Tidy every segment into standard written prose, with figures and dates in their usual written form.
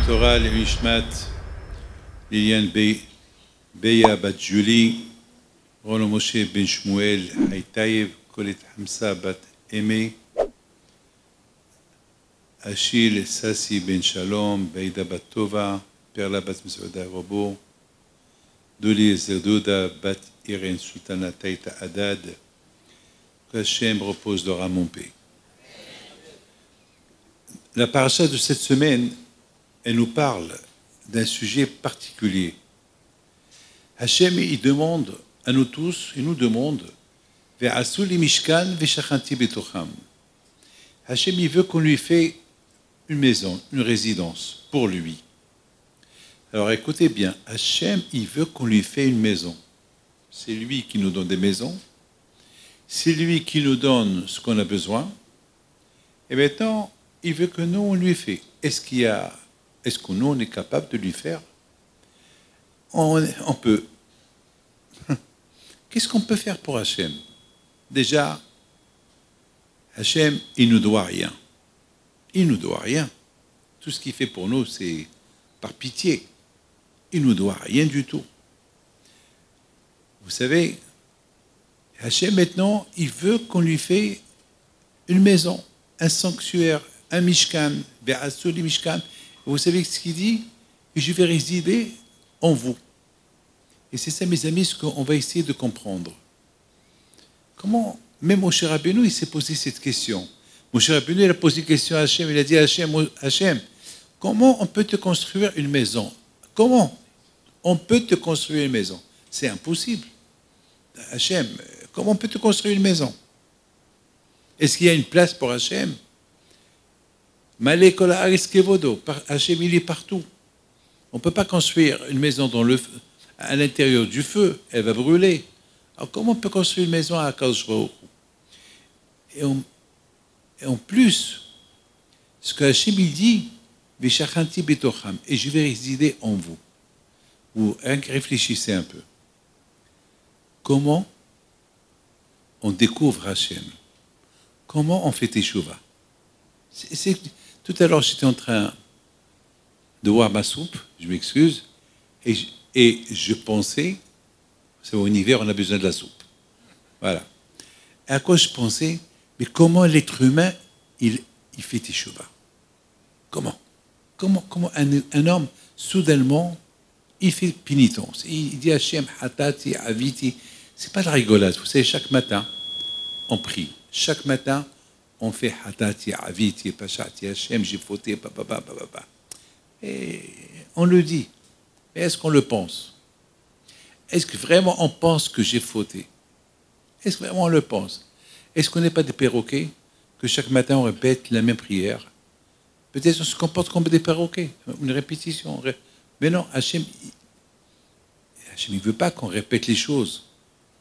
Torah Lemishmat Liliane Beya Bat Julie, Roland Moshe Ben Shmuel Haïtaïev, Colette Hamza Bat Aimé, Achille Sassi Ben Shalom, Beida Bat Tova, Perla Bat Mzouda Robo, Doli Zerdouda Bat Irène Sultana Taïta Haddad, que Hachem repose leur âme en paix. La paracha de cette semaine, elle nous parle d'un sujet particulier. Hachem, il demande à nous tous, il nous demande Ve'asu li mishkan ve'shachanti betocham. Hachem, il veut qu'on lui fait une maison, une résidence pour lui. Alors écoutez bien, Hachem, il veut qu'on lui fait une maison. C'est lui qui nous donne des maisons. C'est lui qui nous donne ce qu'on a besoin. Et maintenant, il veut que nous, on lui fait. Est-ce que nous, on est capable de lui faire? On peut. Qu'est-ce qu'on peut faire pour Hachem? Déjà, Hachem, il ne nous doit rien. Il ne nous doit rien. Tout ce qu'il fait pour nous, c'est par pitié. Il ne nous doit rien du tout. Vous savez, Hachem, maintenant, il veut qu'on lui fait une maison, un sanctuaire, un mishkan, ve'asu li mishkan. Vous savez ce qu'il dit? Je vais résider en vous. Et c'est ça, mes amis, ce qu'on va essayer de comprendre. Comment, même Moshe Rabbeinu, il s'est posé cette question. Moshe Rabbeinu, il a posé une question à Hachem. Il a dit à Hachem, comment on peut te construire une maison? Comment on peut te construire une maison? C'est impossible. Hachem, comment on peut te construire une maison? Est-ce qu'il y a une place pour Hachem? Malé kol haaretz kevodo. Hachem, il est partout. On ne peut pas construire une maison dans le feu, à l'intérieur du feu, elle va brûler. Alors comment on peut construire une maison à Akadosh Baruch Hu? Et en plus, ce que Hachem il dit, Veshachanti betocham, et je vais résider en vous. Vous réfléchissez un peu. Comment on découvre Hachem? Comment on fait teshuva? Tout à l'heure, j'étais en train de boire ma soupe, je m'excuse, et je pensais, c'est en hiver, on a besoin de la soupe. Voilà. Et à quoi je pensais? Mais comment l'être humain, il fait teshuva? Comment un homme, soudainement, il fait pénitence. Il dit Hachem, hatati, aviti. C'est pas de la rigolade. Vous savez, chaque matin, on prie. Chaque matin, on fait hatati, aviti, pachati, Hachem, j'ai fauté, papa. Et on le dit. Mais est-ce qu'on le pense? Est-ce que vraiment on pense que j'ai fauté? Est-ce que vraiment on le pense? Est-ce qu'on n'est pas des perroquets que chaque matin on répète la même prière? Peut-être on se comporte comme des perroquets, une répétition. Mais non, Hachem, il ne veut pas qu'on répète les choses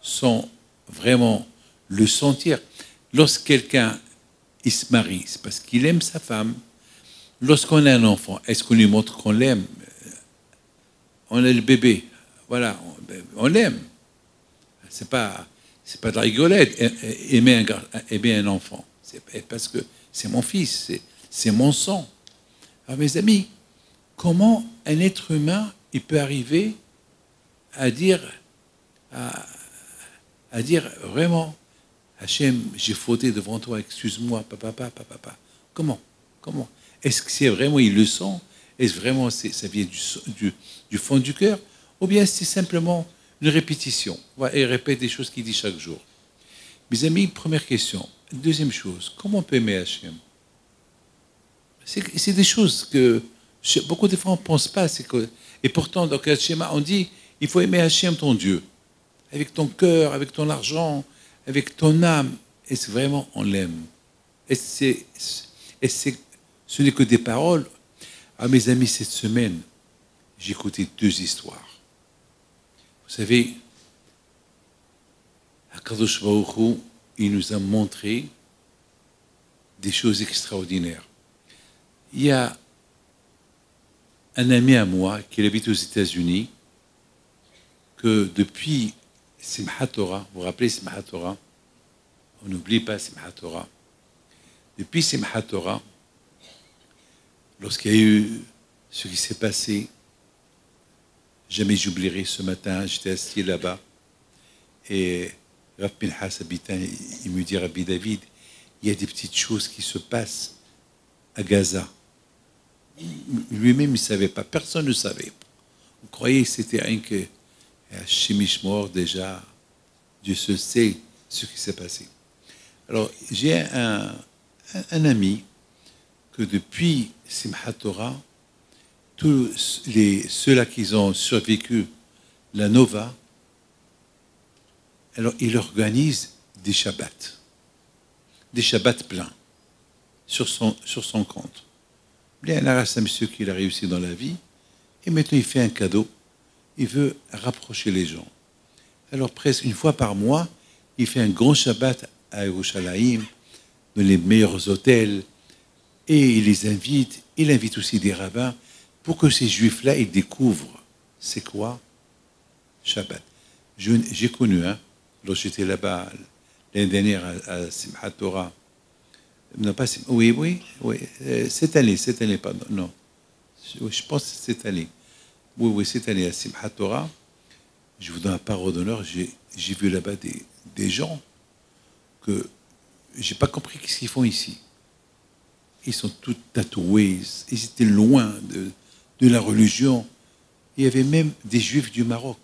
sans vraiment le sentir. Lorsque quelqu'un il se marie, c'est parce qu'il aime sa femme. Lorsqu'on a un enfant, est-ce qu'on lui montre qu'on l'aime? On a le bébé, voilà, on l'aime. C'est pas de la rigolade, aimer un enfant. C'est parce que c'est mon fils, c'est mon sang. Alors mes amis, comment un être humain il peut arriver à dire vraiment, Hachem, j'ai fauté devant toi, excuse-moi, papa. Comment? Est-ce que c'est vraiment, il le sent? Est-ce vraiment, ça vient du fond du cœur? Ou bien c'est simplement une répétition? Il répète des choses qu'il dit chaque jour. Mes amis, première question. Deuxième chose, comment on peut aimer Hachem? C'est des choses que beaucoup de fois on ne pense pas. Et pourtant, dans le schéma, on dit, il faut aimer Hachem, ton Dieu. Avec ton cœur, avec ton argent, avec ton âme. Est-ce vraiment on l'aime? Ce n'est que des paroles. Ah, mes amis, cette semaine, j'ai écouté 2 histoires. Vous savez, Akadosh Baruch Hu, il nous a montré des choses extraordinaires. Il y a un ami à moi qui habite aux États-Unis, que depuis Simchat Torah, vous vous rappelez Simchat Torah? On n'oublie pas Simchat Torah. Depuis Simchat Torah, lorsqu'il y a eu ce qui s'est passé. Jamais j'oublierai ce matin, j'étais assis là-bas, et Rav Pinhas Abitan, il me dit, Rabbi David, il y a des petites choses qui se passent à Gaza. Lui-même, il ne savait pas, personne ne savait. Vous croyez que c'était rien que Shemishmor déjà, Dieu se sait ce qui s'est passé. Alors, j'ai un ami que depuis Simchat Torah, tous ceux-là qui ont survécu la Nova, alors il organise des Shabbats pleins sur son compte. Il y a un monsieur qui a réussi dans la vie, et maintenant il fait un cadeau, il veut rapprocher les gens. Alors presque une fois par mois, il fait un grand Shabbat à Yerushalayim, dans les meilleurs hôtels, et il les invite, il invite aussi des rabbins, pour que ces juifs-là, ils découvrent c'est quoi Shabbat. J'ai connu, alors j'étais là-bas l'année dernière à Simchat Torah. Non, pas oui, cette année, pardon, non. Je pense cette année. Oui, cette année à Simchat Torah, je vous donne un parole d'honneur, j'ai vu là-bas des gens que j'ai pas compris ce qu'ils font ici. Ils sont tous tatoués, ils étaient loin de la religion. Il y avait même des juifs du Maroc.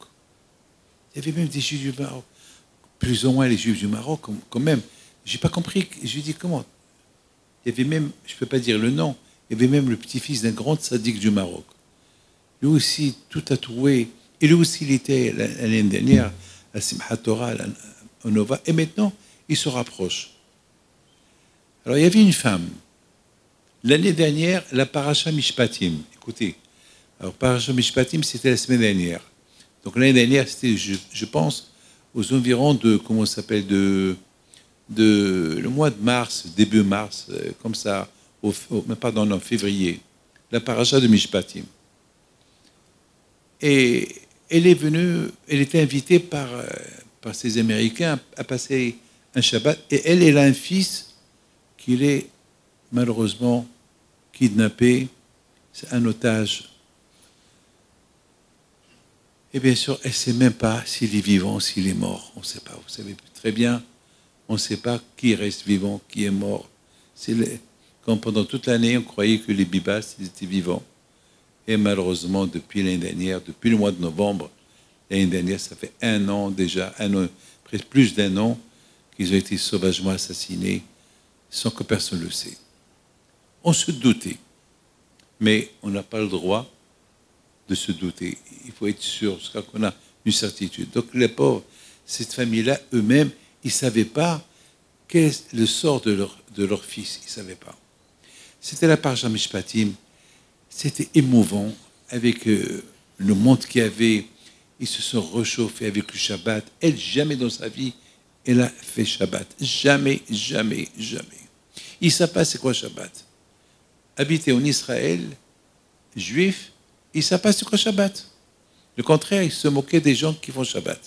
Plus ou moins les juifs du Maroc, quand même. J'ai pas compris. Je lui dis comment. Il y avait même, je peux pas dire le nom, il y avait même le petit-fils d'un grand sadique du Maroc. Lui aussi, tout tatoué. Et lui aussi, il était l'année dernière à Simchat Torah, à Nova. Et maintenant, il se rapproche. Alors, il y avait une femme. L'année dernière, la Parasha Mishpatim. Écoutez, alors Parasha Mishpatim, c'était la semaine dernière. Donc l'année dernière, c'était, je pense, aux environs de, comment ça s'appelle, le mois de mars, début mars, comme ça, pardon, non, février, la Parasha de Mishpatim. Et elle est venue, elle était invitée par ces Américains à passer un Shabbat. Et elle a un fils qu'il est malheureusement kidnappé, c'est un otage. Et bien sûr, elle ne sait même pas s'il est vivant, s'il est mort. On ne sait pas, vous savez très bien, on ne sait pas qui reste vivant, qui est mort. Comme pendant toute l'année, on croyait que les Bibas, ils étaient vivants. Et malheureusement, depuis l'année dernière, depuis le mois de novembre, l'année dernière, ça fait un an déjà, presque plus d'un an, qu'ils ont été sauvagement assassinés, sans que personne ne le sait. On se doutait, mais on n'a pas le droit de se douter. Il faut être sûr, jusqu'à qu'on a une certitude. Donc les pauvres, cette famille-là, eux-mêmes, ils ne savaient pas quel est le sort de leur fils. Ils ne savaient pas. C'était la Parasha Mishpatim. C'était émouvant avec le monde qu'il y avait. Ils se sont réchauffés avec le Shabbat. Elle, jamais dans sa vie, elle a fait Shabbat. Jamais, jamais, jamais. Ils ne savent pas c'est quoi Shabbat. Habiter en Israël, juif, ils ne savent pas c'est quoi Shabbat. Le contraire, ils se moquaient des gens qui font Shabbat.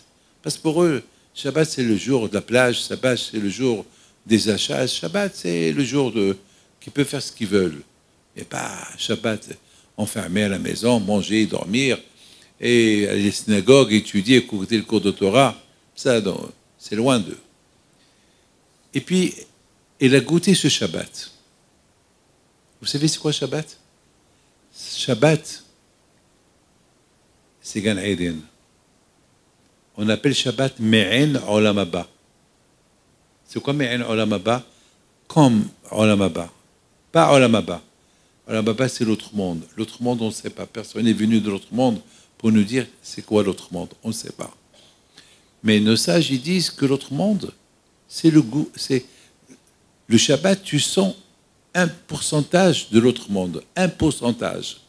Parce que pour eux, Shabbat, c'est le jour de la plage, Shabbat, c'est le jour des achats, Shabbat, c'est le jour qu'ils peuvent faire ce qu'ils veulent. Et pas Shabbat, enfermé à la maison, manger, dormir, et aller à la synagogue, étudier, écouter le cours de Torah. Ça, c'est loin d'eux. Et puis, elle a goûté ce Shabbat. Vous savez c'est quoi Shabbat? Shabbat, c'est Gan Eden. On appelle Shabbat Me'en Olam Haba. C'est quoi Me'en Olam Haba? Comme Olam Haba. Pas Olam Haba. Olam Haba, c'est l'autre monde. L'autre monde, on ne sait pas. Personne n'est venu de l'autre monde pour nous dire c'est quoi l'autre monde. On ne sait pas. Mais nos sages, ils disent que l'autre monde, c'est le goût. C'est le Shabbat, tu sens un pourcentage de l'autre monde. Un pourcentage.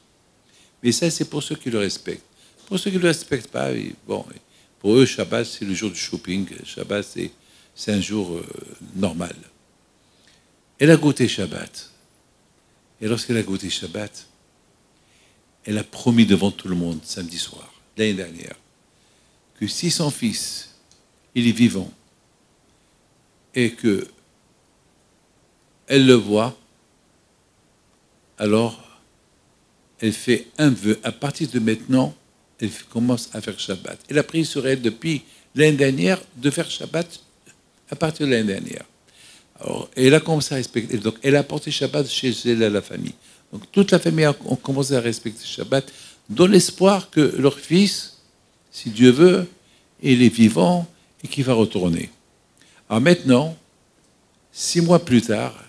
Mais ça, c'est pour ceux qui le respectent. Pour ceux qui ne le respectent pas, bon, pour eux, Shabbat, c'est le jour du shopping. Shabbat, c'est un jour normal. Elle a goûté Shabbat. Et lorsqu'elle a goûté Shabbat, elle a promis devant tout le monde, samedi soir, l'année dernière, que si son fils, il est vivant, et que elle le voit, alors elle fait un vœu. À partir de maintenant, elle commence à faire Shabbat. Elle a pris sur elle depuis l'année dernière de faire Shabbat à partir de l'année dernière. Alors, elle a commencé à respecter. Donc, elle a porté Shabbat chez elle à la famille. Donc, toute la famille a commencé à respecter Shabbat dans l'espoir que leur fils, si Dieu veut, il est vivant et qu'il va retourner. Alors maintenant, 6 mois plus tard,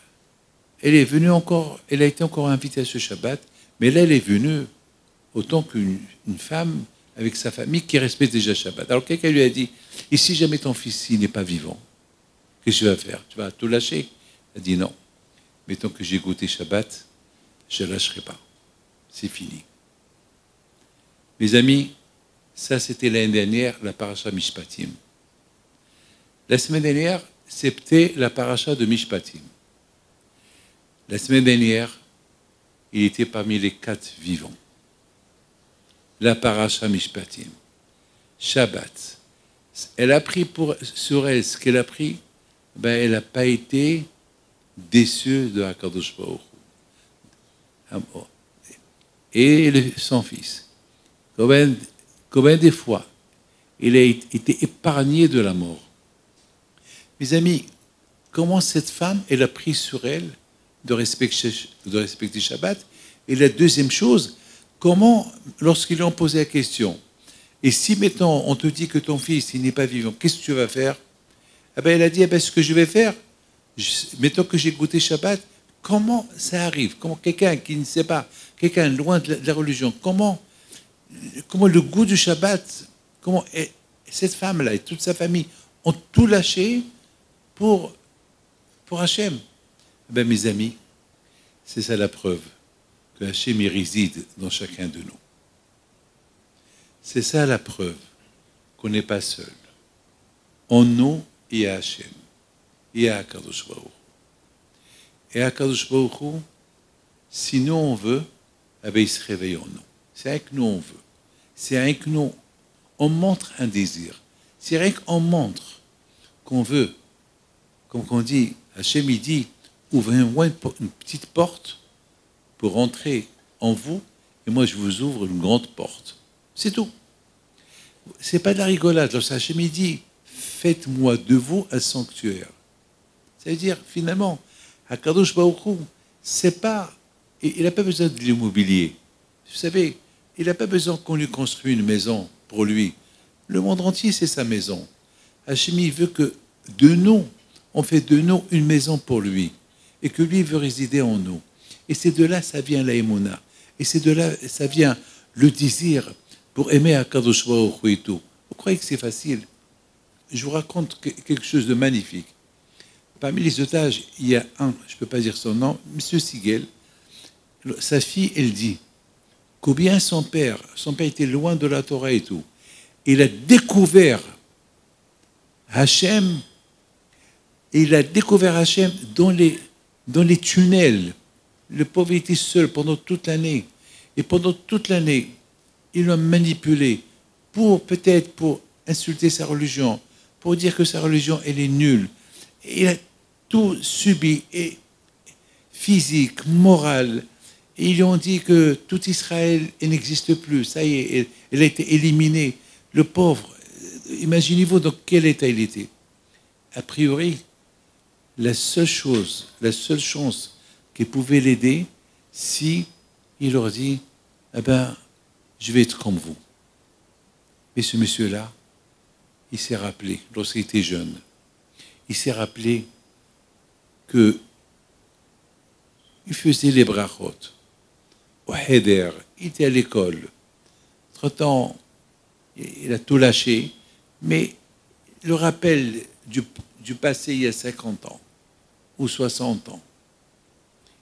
elle est venue encore, elle a été encore invitée à ce Shabbat, mais là, elle est venue autant qu'une femme avec sa famille qui respecte déjà Shabbat. Alors quelqu'un lui a dit, et si jamais ton fils n'est pas vivant, qu'est-ce que tu vas faire? Tu vas tout lâcher? Elle a dit non. Mais tant que j'ai goûté Shabbat, je ne lâcherai pas. C'est fini. Mes amis, ça c'était l'année dernière, la paracha Mishpatim. La semaine dernière, c'était la paracha de Mishpatim. La semaine dernière, il était parmi les 4 vivants. La paracha Mishpatim. Shabbat. Elle a pris sur elle ce qu'elle a pris, ben elle n'a pas été déçue de HaKadosh Baruch Hu. Et son fils. Combien de fois il a été épargné de la mort. Mes amis, comment cette femme, elle a pris sur elle de respecter Shabbat? Et la deuxième chose, comment, lorsqu'ils lui ont posé la question, et si maintenant on te dit que ton fils il n'est pas vivant, qu'est-ce que tu vas faire? Eh ben, elle a dit, eh ben, ce que je vais faire, mettons que j'ai goûté Shabbat, comment ça arrive? Comment quelqu'un qui ne sait pas, quelqu'un loin de la religion, comment le goût du Shabbat, comment cette femme-là et toute sa famille ont tout lâché pour Hachem? Eh ben, mes amis, c'est ça la preuve que Hachem y réside dans chacun de nous. C'est ça la preuve qu'on n'est pas seul. En nous, il y a Hachem, il y a HaKadosh Baruch Hu. Et HaKadosh Baruch Hu, si nous on veut, eh bien, il se réveille en nous. C'est avec nous on veut. C'est avec nous on montre un désir. C'est vrai qu'on montre qu'on veut. Comme on dit, Hachem il dit, ouvrez-moi une petite porte pour rentrer en vous, et moi je vous ouvre une grande porte. C'est tout. C'est pas de la rigolade. Lorsque Hachem il dit, faites-moi de vous un sanctuaire. C'est-à-dire, finalement, HaKadosh Baruch Hu, c'est pas, il n'a pas besoin de l'immobilier. Vous savez, il n'a pas besoin qu'on lui construise une maison pour lui. Le monde entier, c'est sa maison. Hachem, il veut que de nous, on fait de nous une maison pour lui. Et que lui veut résider en nous. Et c'est de là, ça vient la émouna. Et c'est de là, ça vient le désir pour aimer HaKadosh Baruch Hu et tout. Vous croyez que c'est facile? Je vous raconte quelque chose de magnifique. Parmi les otages, il y a un, je ne peux pas dire son nom, M. Sigel. Sa fille, elle dit combien son père était loin de la Torah et tout. Il a découvert Hachem, et il a découvert Hachem dans les tunnels. Le pauvre était seul pendant toute l'année. Et pendant toute l'année, ils l'ont manipulé peut-être pour insulter sa religion, pour dire que sa religion, elle est nulle. Et il a tout subi, et physique, moral. Et ils lui ont dit que tout Israël n'existe plus. Ça y est, elle a été éliminée. Le pauvre, imaginez-vous dans quel état il était. A priori, la seule chance qui pouvait l'aider, si il leur dit, eh ben, je vais être comme vous. Mais ce monsieur-là, il s'est rappelé, lorsqu'il était jeune, il s'est rappelé que il faisait les brachot au Heder, il était à l'école. Entre-temps, il a tout lâché, mais le rappel du passé il y a 50 ans ou 60 ans,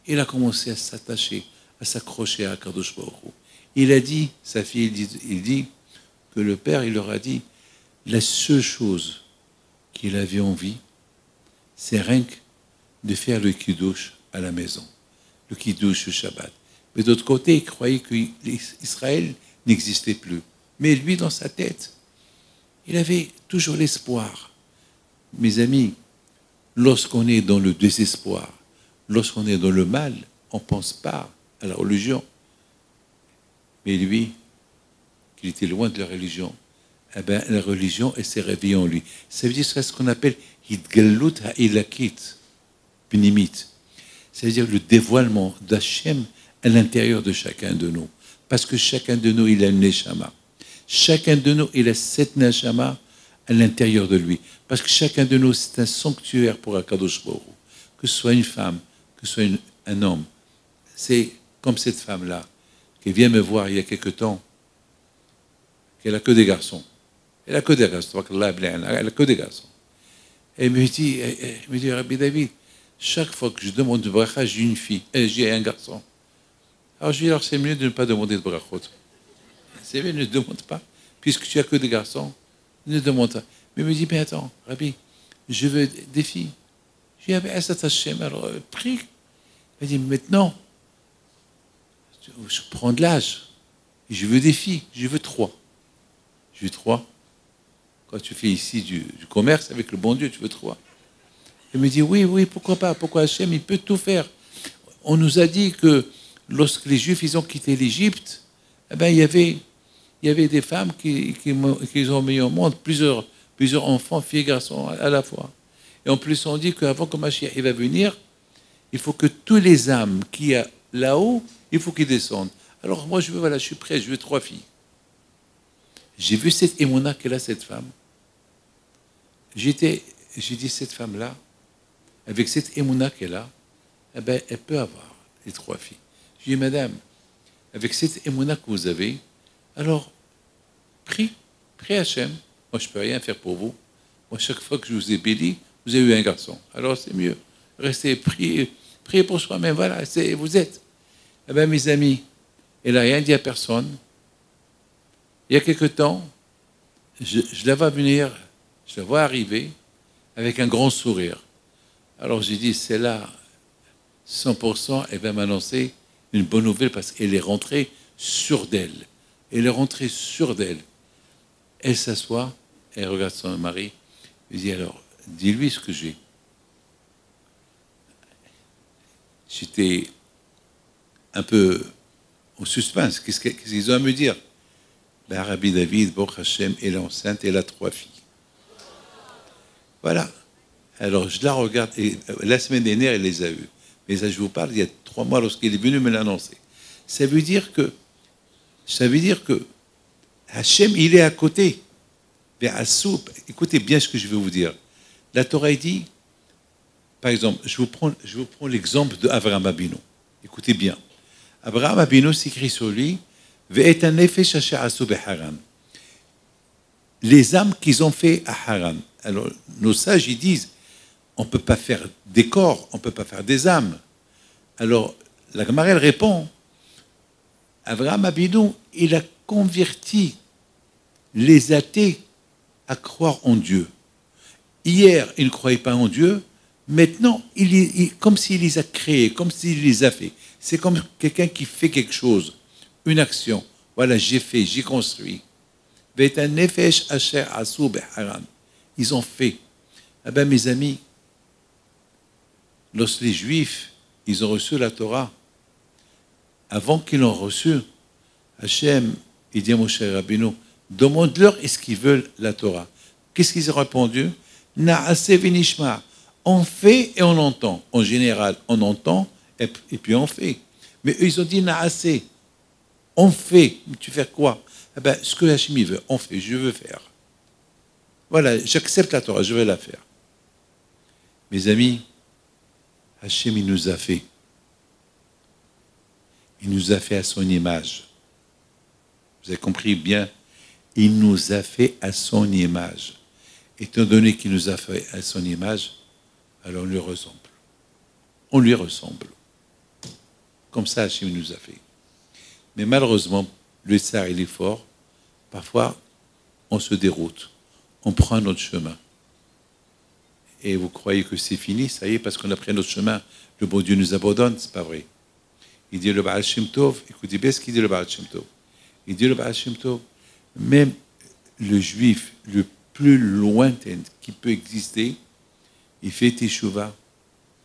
il a commencé à s'attacher, à s'accrocher à HaKadosh Baruch Hu. Il a dit, sa fille, il dit que le père, il leur a dit, la seule chose qu'il avait envie, c'est rien que de faire le kiddush à la maison, le kiddush au Shabbat. Mais d'autre côté, il croyait qu'Israël n'existait plus. Mais lui, dans sa tête, il avait toujours l'espoir. Mes amis, lorsqu'on est dans le désespoir, lorsqu'on est dans le mal, on ne pense pas à la religion. Mais lui, qu'il était loin de la religion, eh ben, la religion, elle s'est réveillée en lui. Ça veut dire ce qu'on appelle Hitgalut ha'ilakit, Pnimit. Ça veut dire le dévoilement d'Hachem à l'intérieur de chacun de nous. Parce que chacun de nous, il a une neshama. Chacun de nous, il a cette neshama à l'intérieur de lui. Parce que chacun de nous, c'est un sanctuaire pour Akadosh Baruch Hu. Que ce soit une femme, que ce soit un homme. C'est comme cette femme-là, qui vient me voir il y a quelque temps, qu'elle n'a que des garçons. Elle n'a que des garçons. Elle n'a que des garçons. Elle me dit, Rabbi David, chaque fois que je demande de bracha, j'ai une fille, j'ai un garçon. Alors je dis, alors c'est mieux de ne pas demander de brachot. C'est mieux, ne demande pas. Puisque tu n'as que des garçons, ne demande pas. Mais il me dit, mais attends, Rabbi, je veux des filles. Je dis, Asat Hashem, alors prie. Il dit, maintenant, je prends de l'âge. Et je veux des filles, je veux 3. Je veux 3. Quand tu fais ici du commerce avec le bon Dieu, tu veux 3. Il me dit, oui, pourquoi pas? Pourquoi Hachem, il peut tout faire? On nous a dit que lorsque les Juifs, ils ont quitté l'Égypte, eh ben, il y avait des femmes qui ont mis au monde plusieurs enfants, filles et garçons à la fois. Et en plus, on dit qu'avant que Mashiach va venir, il faut que tous les âmes qu'il y a là-haut, il faut qu'ils descendent. Alors moi, je suis prêt, je veux 3 filles. J'ai vu cette émona qu'elle a, cette femme. J'ai dit, cette femme-là, avec cette émouna qu'elle a, eh ben, elle peut avoir les 3 filles. Je dis, madame, avec cette émouna que vous avez, alors, prie Hachem. Moi, je ne peux rien faire pour vous. Moi, chaque fois que je vous ai béni, vous avez eu un garçon. Alors, c'est mieux. Restez, priez pour soi-même. Voilà, vous êtes. Eh bien, mes amis, elle n'a rien dit à personne. Il y a quelque temps, je la vois venir, je la vois arriver avec un grand sourire. Alors j'ai dit, c'est là, 100%, elle va m'annoncer une bonne nouvelle parce qu'elle est rentrée sûre d'elle. Elle est rentrée sûre d'elle. Elle s'assoit, elle regarde son mari, elle dit, alors, dis-lui ce que j'ai. J'étais un peu en suspense. Qu'est-ce qu'ils ont à me dire? Ben, Rabbi David, Baruch Hashem, elle est enceinte, elle a 3 filles. Voilà. Alors, je la regarde, et la semaine dernière, elle les a eues. Mais ça, je vous parle, il y a 3 mois, lorsqu'il est venu me l'annoncer. Ça veut dire que Hachem, il est à côté. Écoutez bien ce que je vais vous dire. La Torah dit, par exemple, je vous prends l'exemple d'Avraham Abinu. Écoutez bien. Avraham Abinu s'écrit sur lui, les âmes qu'ils ont fait à Haran. Alors, nos sages, ils disent, on ne peut pas faire des corps, on ne peut pas faire des âmes. Alors, la Gemara, elle répond, Avraham Abinu, il a converti les athées à croire en Dieu. Hier, ils ne croyaient pas en Dieu. Maintenant, comme s'il les a créés, comme s'il les a fait. C'est comme quelqu'un qui fait quelque chose, une action. Voilà, j'ai fait, j'ai construit. Ils ont fait. Eh bien, mes amis, lorsque les Juifs, ils ont reçu la Torah, avant qu'ils l'ont reçue, Hachem, il dit à Moshe Rabbeinu, demande-leur est-ce qu'ils veulent la Torah. Qu'est-ce qu'ils ont répondu? Na'ase v'nishma. On fait et on entend. En général, on entend et puis on fait. Mais eux, ils ont dit Na'ase. On fait. Tu fais quoi? Eh ben, ce que Hachem veut, on fait. Je veux faire. Voilà, j'accepte la Torah, je vais la faire. Mes amis, Hachem, il nous a fait. Il nous a fait à son image. Vous avez compris bien? Il nous a fait à son image. Étant donné qu'il nous a fait à son image, alors on lui ressemble. On lui ressemble. Comme ça, Hachem nous a fait. Mais malheureusement, le tsar, il est fort. Parfois, on se déroute. On prend notre chemin. Et vous croyez que c'est fini, ça y est, parce qu'on a pris notre chemin, le bon Dieu nous abandonne, c'est pas vrai. Il dit le Baal Shem Tov, écoutez bien ce qu'il dit le Baal Shem Tov. Il dit le Baal Shem Tov, même le juif le plus lointain qui peut exister, il fait teshuva,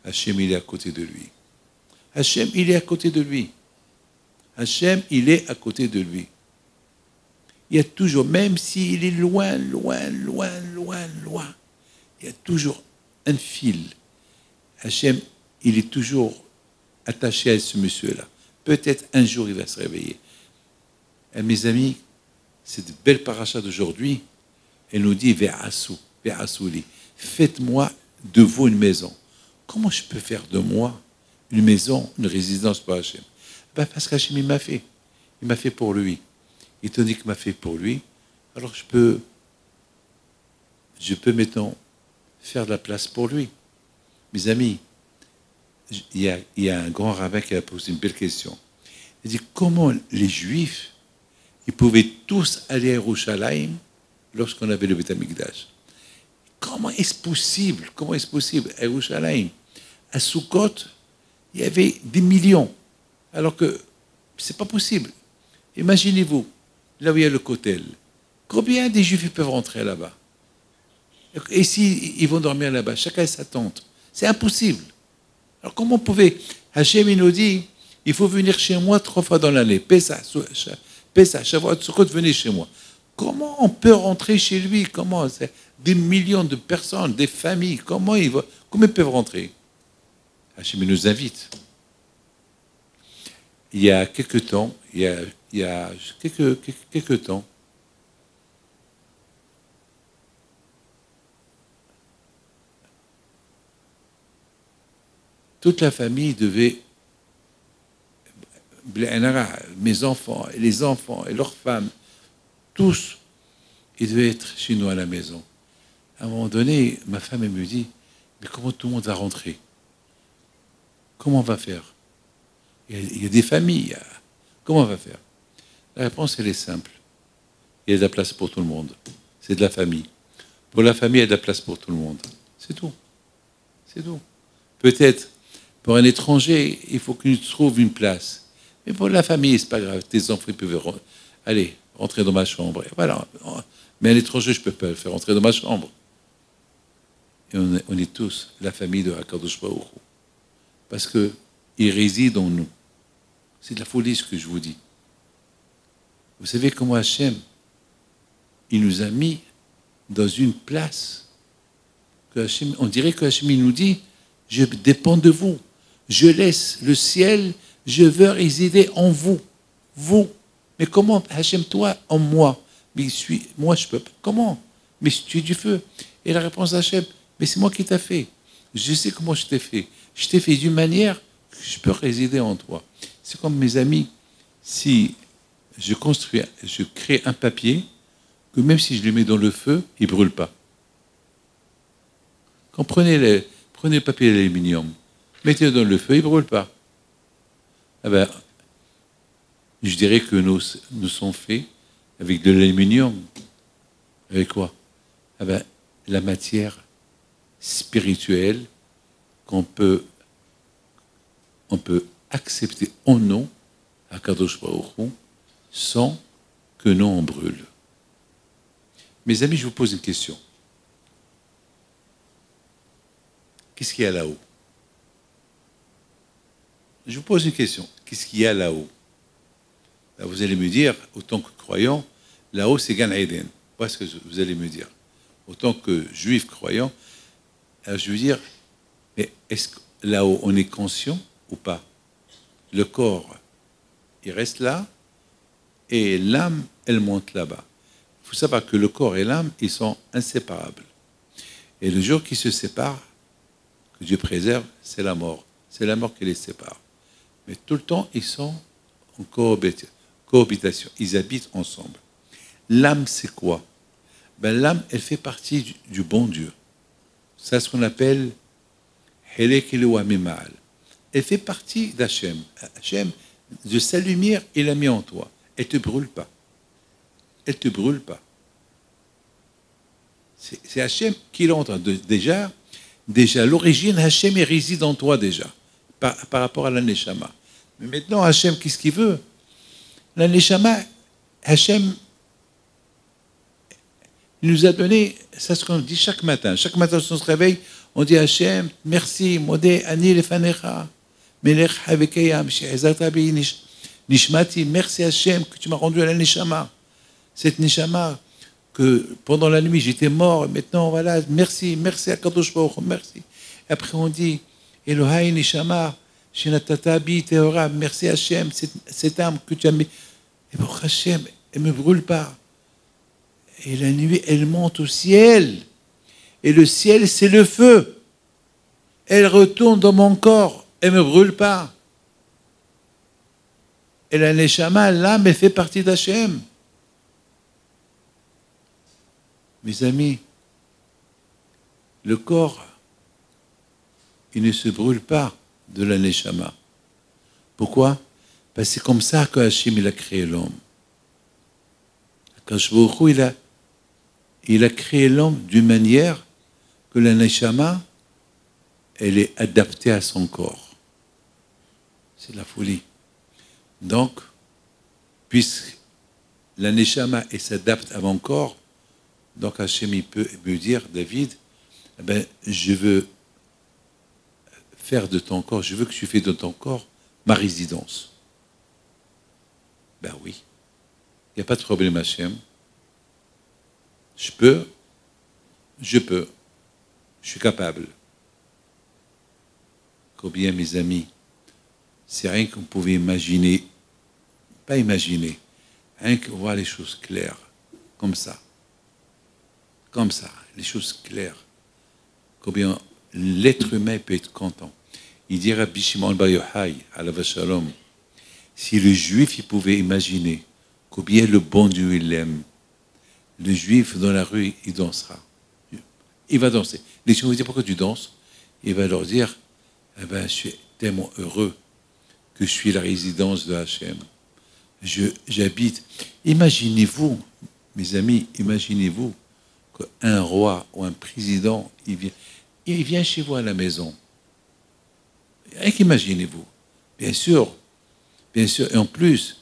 Hachem il est à côté de lui. Hachem il est à côté de lui. Hachem, il est à côté de lui. Il y a toujours, même s'il est loin, loin, loin, loin, loin, il y a toujours un fil. Hachem, il est toujours attaché à ce monsieur-là. Peut-être un jour, il va se réveiller. Et mes amis, cette belle paracha d'aujourd'hui, elle nous dit, Ve'asu, ve'asuli, faites-moi de vous une maison. Comment je peux faire de moi une maison, une résidence pour Hachem? Ben parce qu'Hachem, il m'a fait. Il m'a fait pour lui. Étant donné qu'il m'a fait pour lui, alors je peux maintenant faire de la place pour lui. Mes amis, il y a un grand rabbin qui a posé une belle question. Il dit, comment les Juifs, ils pouvaient tous aller à Yerushalayim lorsqu'on avait le Beth Amikdash? Comment est-ce possible? Comment est-ce possible à Yerushalayim? À Sukkot, il y avait des millions. Alors que c'est pas possible. Imaginez-vous, là où il y a le Kotel, combien des Juifs peuvent rentrer là-bas? Et s'ils vont dormir là-bas, chacun a sa tente. C'est impossible. Alors comment on pouvait... Hachem, il nous dit, il faut venir chez moi 3 fois dans l'année. Pessah, Shavuot, Sukkot, venez chez moi. Comment on peut rentrer chez lui? Comment? Des millions de personnes, des familles, comment ils peuvent rentrer? Hachem nous invite. Il y a quelques temps, quelques temps, toute la famille devait, mes enfants, et les enfants, et leurs femmes, tous, ils devaient être chez nous à la maison. À un moment donné, ma femme, elle me dit, mais comment tout le monde va rentrer? Comment on va faire? Il y a des familles. Comment on va faire? La réponse, elle est simple. Il y a de la place pour tout le monde. C'est de la famille. Pour la famille, il y a de la place pour tout le monde. C'est tout. C'est tout. Peut-être, pour un étranger, il faut qu'il trouve une place. Mais pour la famille, c'est pas grave. Tes enfants, ils peuvent aller rentrer dans ma chambre. Et voilà. Mais un étranger, je ne peux pas le faire rentrer dans ma chambre. Et on est tous la famille de HaKadosh Baruch Hu. Parce qu'il réside en nous. C'est de la folie ce que je vous dis. Vous savez comment Hachem, il nous a mis dans une place. On dirait que Hachem, il nous dit, je dépends de vous. Je laisse le ciel, je veux résider en vous. Vous. Mais comment, Hachem, toi, en moi? Mais moi, je peux pas. Comment? Mais tu es du feu. Et la réponse d'Hachem, mais c'est moi qui t'ai fait. Je sais comment je t'ai fait. Je t'ai fait d'une manière que je peux résider en toi. C'est comme mes amis, si je crée un papier, que même si je le mets dans le feu, il ne brûle pas. Quand prenez le papier d'aluminium, mettez-le dans le feu, il ne brûle pas. Ah ben, je dirais que nous sommes faits avec de l'aluminium. Avec quoi? Ah ben, la matière spirituelle qu'on peut accepter en nous, à Kadosh Baruch Hu, sans que nous on brûle. Mes amis, je vous pose une question. Qu'est-ce qu'il y a là-haut? Je vous pose une question. Qu'est-ce qu'il y a là-haut? Là, vous allez me dire, autant que croyant, là-haut c'est Gan Eden. Voilà ce que vous allez me dire. Autant que juif croyant, alors je veux dire, mais est-ce que là-haut on est conscient ou pas? Le corps, il reste là, et l'âme, elle monte là-bas. Il faut savoir que le corps et l'âme, ils sont inséparables. Et le jour qu'ils se séparent, que Dieu préserve, c'est la mort. C'est la mort qui les sépare. Mais tout le temps, ils sont en cohabitation. Ils habitent ensemble. L'âme, c'est quoi? Ben, l'âme, elle fait partie du bon Dieu. C'est ce qu'on appelle Helek Eloah Mimal. Elle fait partie d'Hachem. Hachem, de sa lumière, il l'a mis en toi. Elle ne te brûle pas. Elle ne te brûle pas. C'est Hachem qui l'entend. Déjà, l'origine, Hachem, il réside en toi déjà, par rapport à la Neshama. Mais maintenant, Hachem, qu'est-ce qu'il veut? La Neshama, Hachem, il nous a donné, c'est ce qu'on dit chaque matin. Chaque matin, on se réveille, on dit Hachem, merci, Modé, Ani Lefanecha, Melech Havekayam, She'ezata Beinish. Nishmati, merci Hachem que tu m'as rendu à la Neshama. Cette Neshama, que pendant la nuit j'étais mort, et maintenant voilà, merci, merci à Kadosh Baruch Hu, merci. Et après on dit, Elohai Neshama, Shinatata Bi Teora, merci Hachem, cette âme que tu as mis. Et Baruch Hachem, elle ne me brûle pas. Et la nuit, elle monte au ciel. Et le ciel, c'est le feu. Elle retourne dans mon corps. Elle ne me brûle pas. Et la Neshama, l'âme, elle fait partie d'Hachem. Mes amis, le corps, il ne se brûle pas de la Neshama. Pourquoi? Parce que c'est comme ça que Hachem, il a créé l'homme. Akadosh Baruch Hu, il a créé l'homme d'une manière que la Neshama, elle est adaptée à son corps. C'est la folie. Donc, puisque la Neshama, elle s'adapte à mon corps, donc Hachem, il peut dire, David, eh ben, je veux faire de ton corps, je veux que tu fasses de ton corps ma résidence. Ben oui. Il n'y a pas de problème, Hachem. Je peux, je suis capable. Combien, mes amis, c'est rien qu'on pouvait imaginer, pas imaginer, rien que voir les choses claires, comme ça, les choses claires. Combien l'être humain peut être content. Il dit Rabbi Shimon Bar Yochai, alav shalom, si le juif il pouvait imaginer combien le bon Dieu il l'aime, le juif dans la rue il dansera. Il va danser. Les gens vont dire pourquoi tu danses? Il va leur dire eh ben, je suis tellement heureux que je suis la résidence de Hachem. J'habite. Imaginez-vous, mes amis, imaginez-vous qu'un roi ou un président, il vient chez vous à la maison. Rien qu'imaginez-vous. Bien sûr. Et en plus,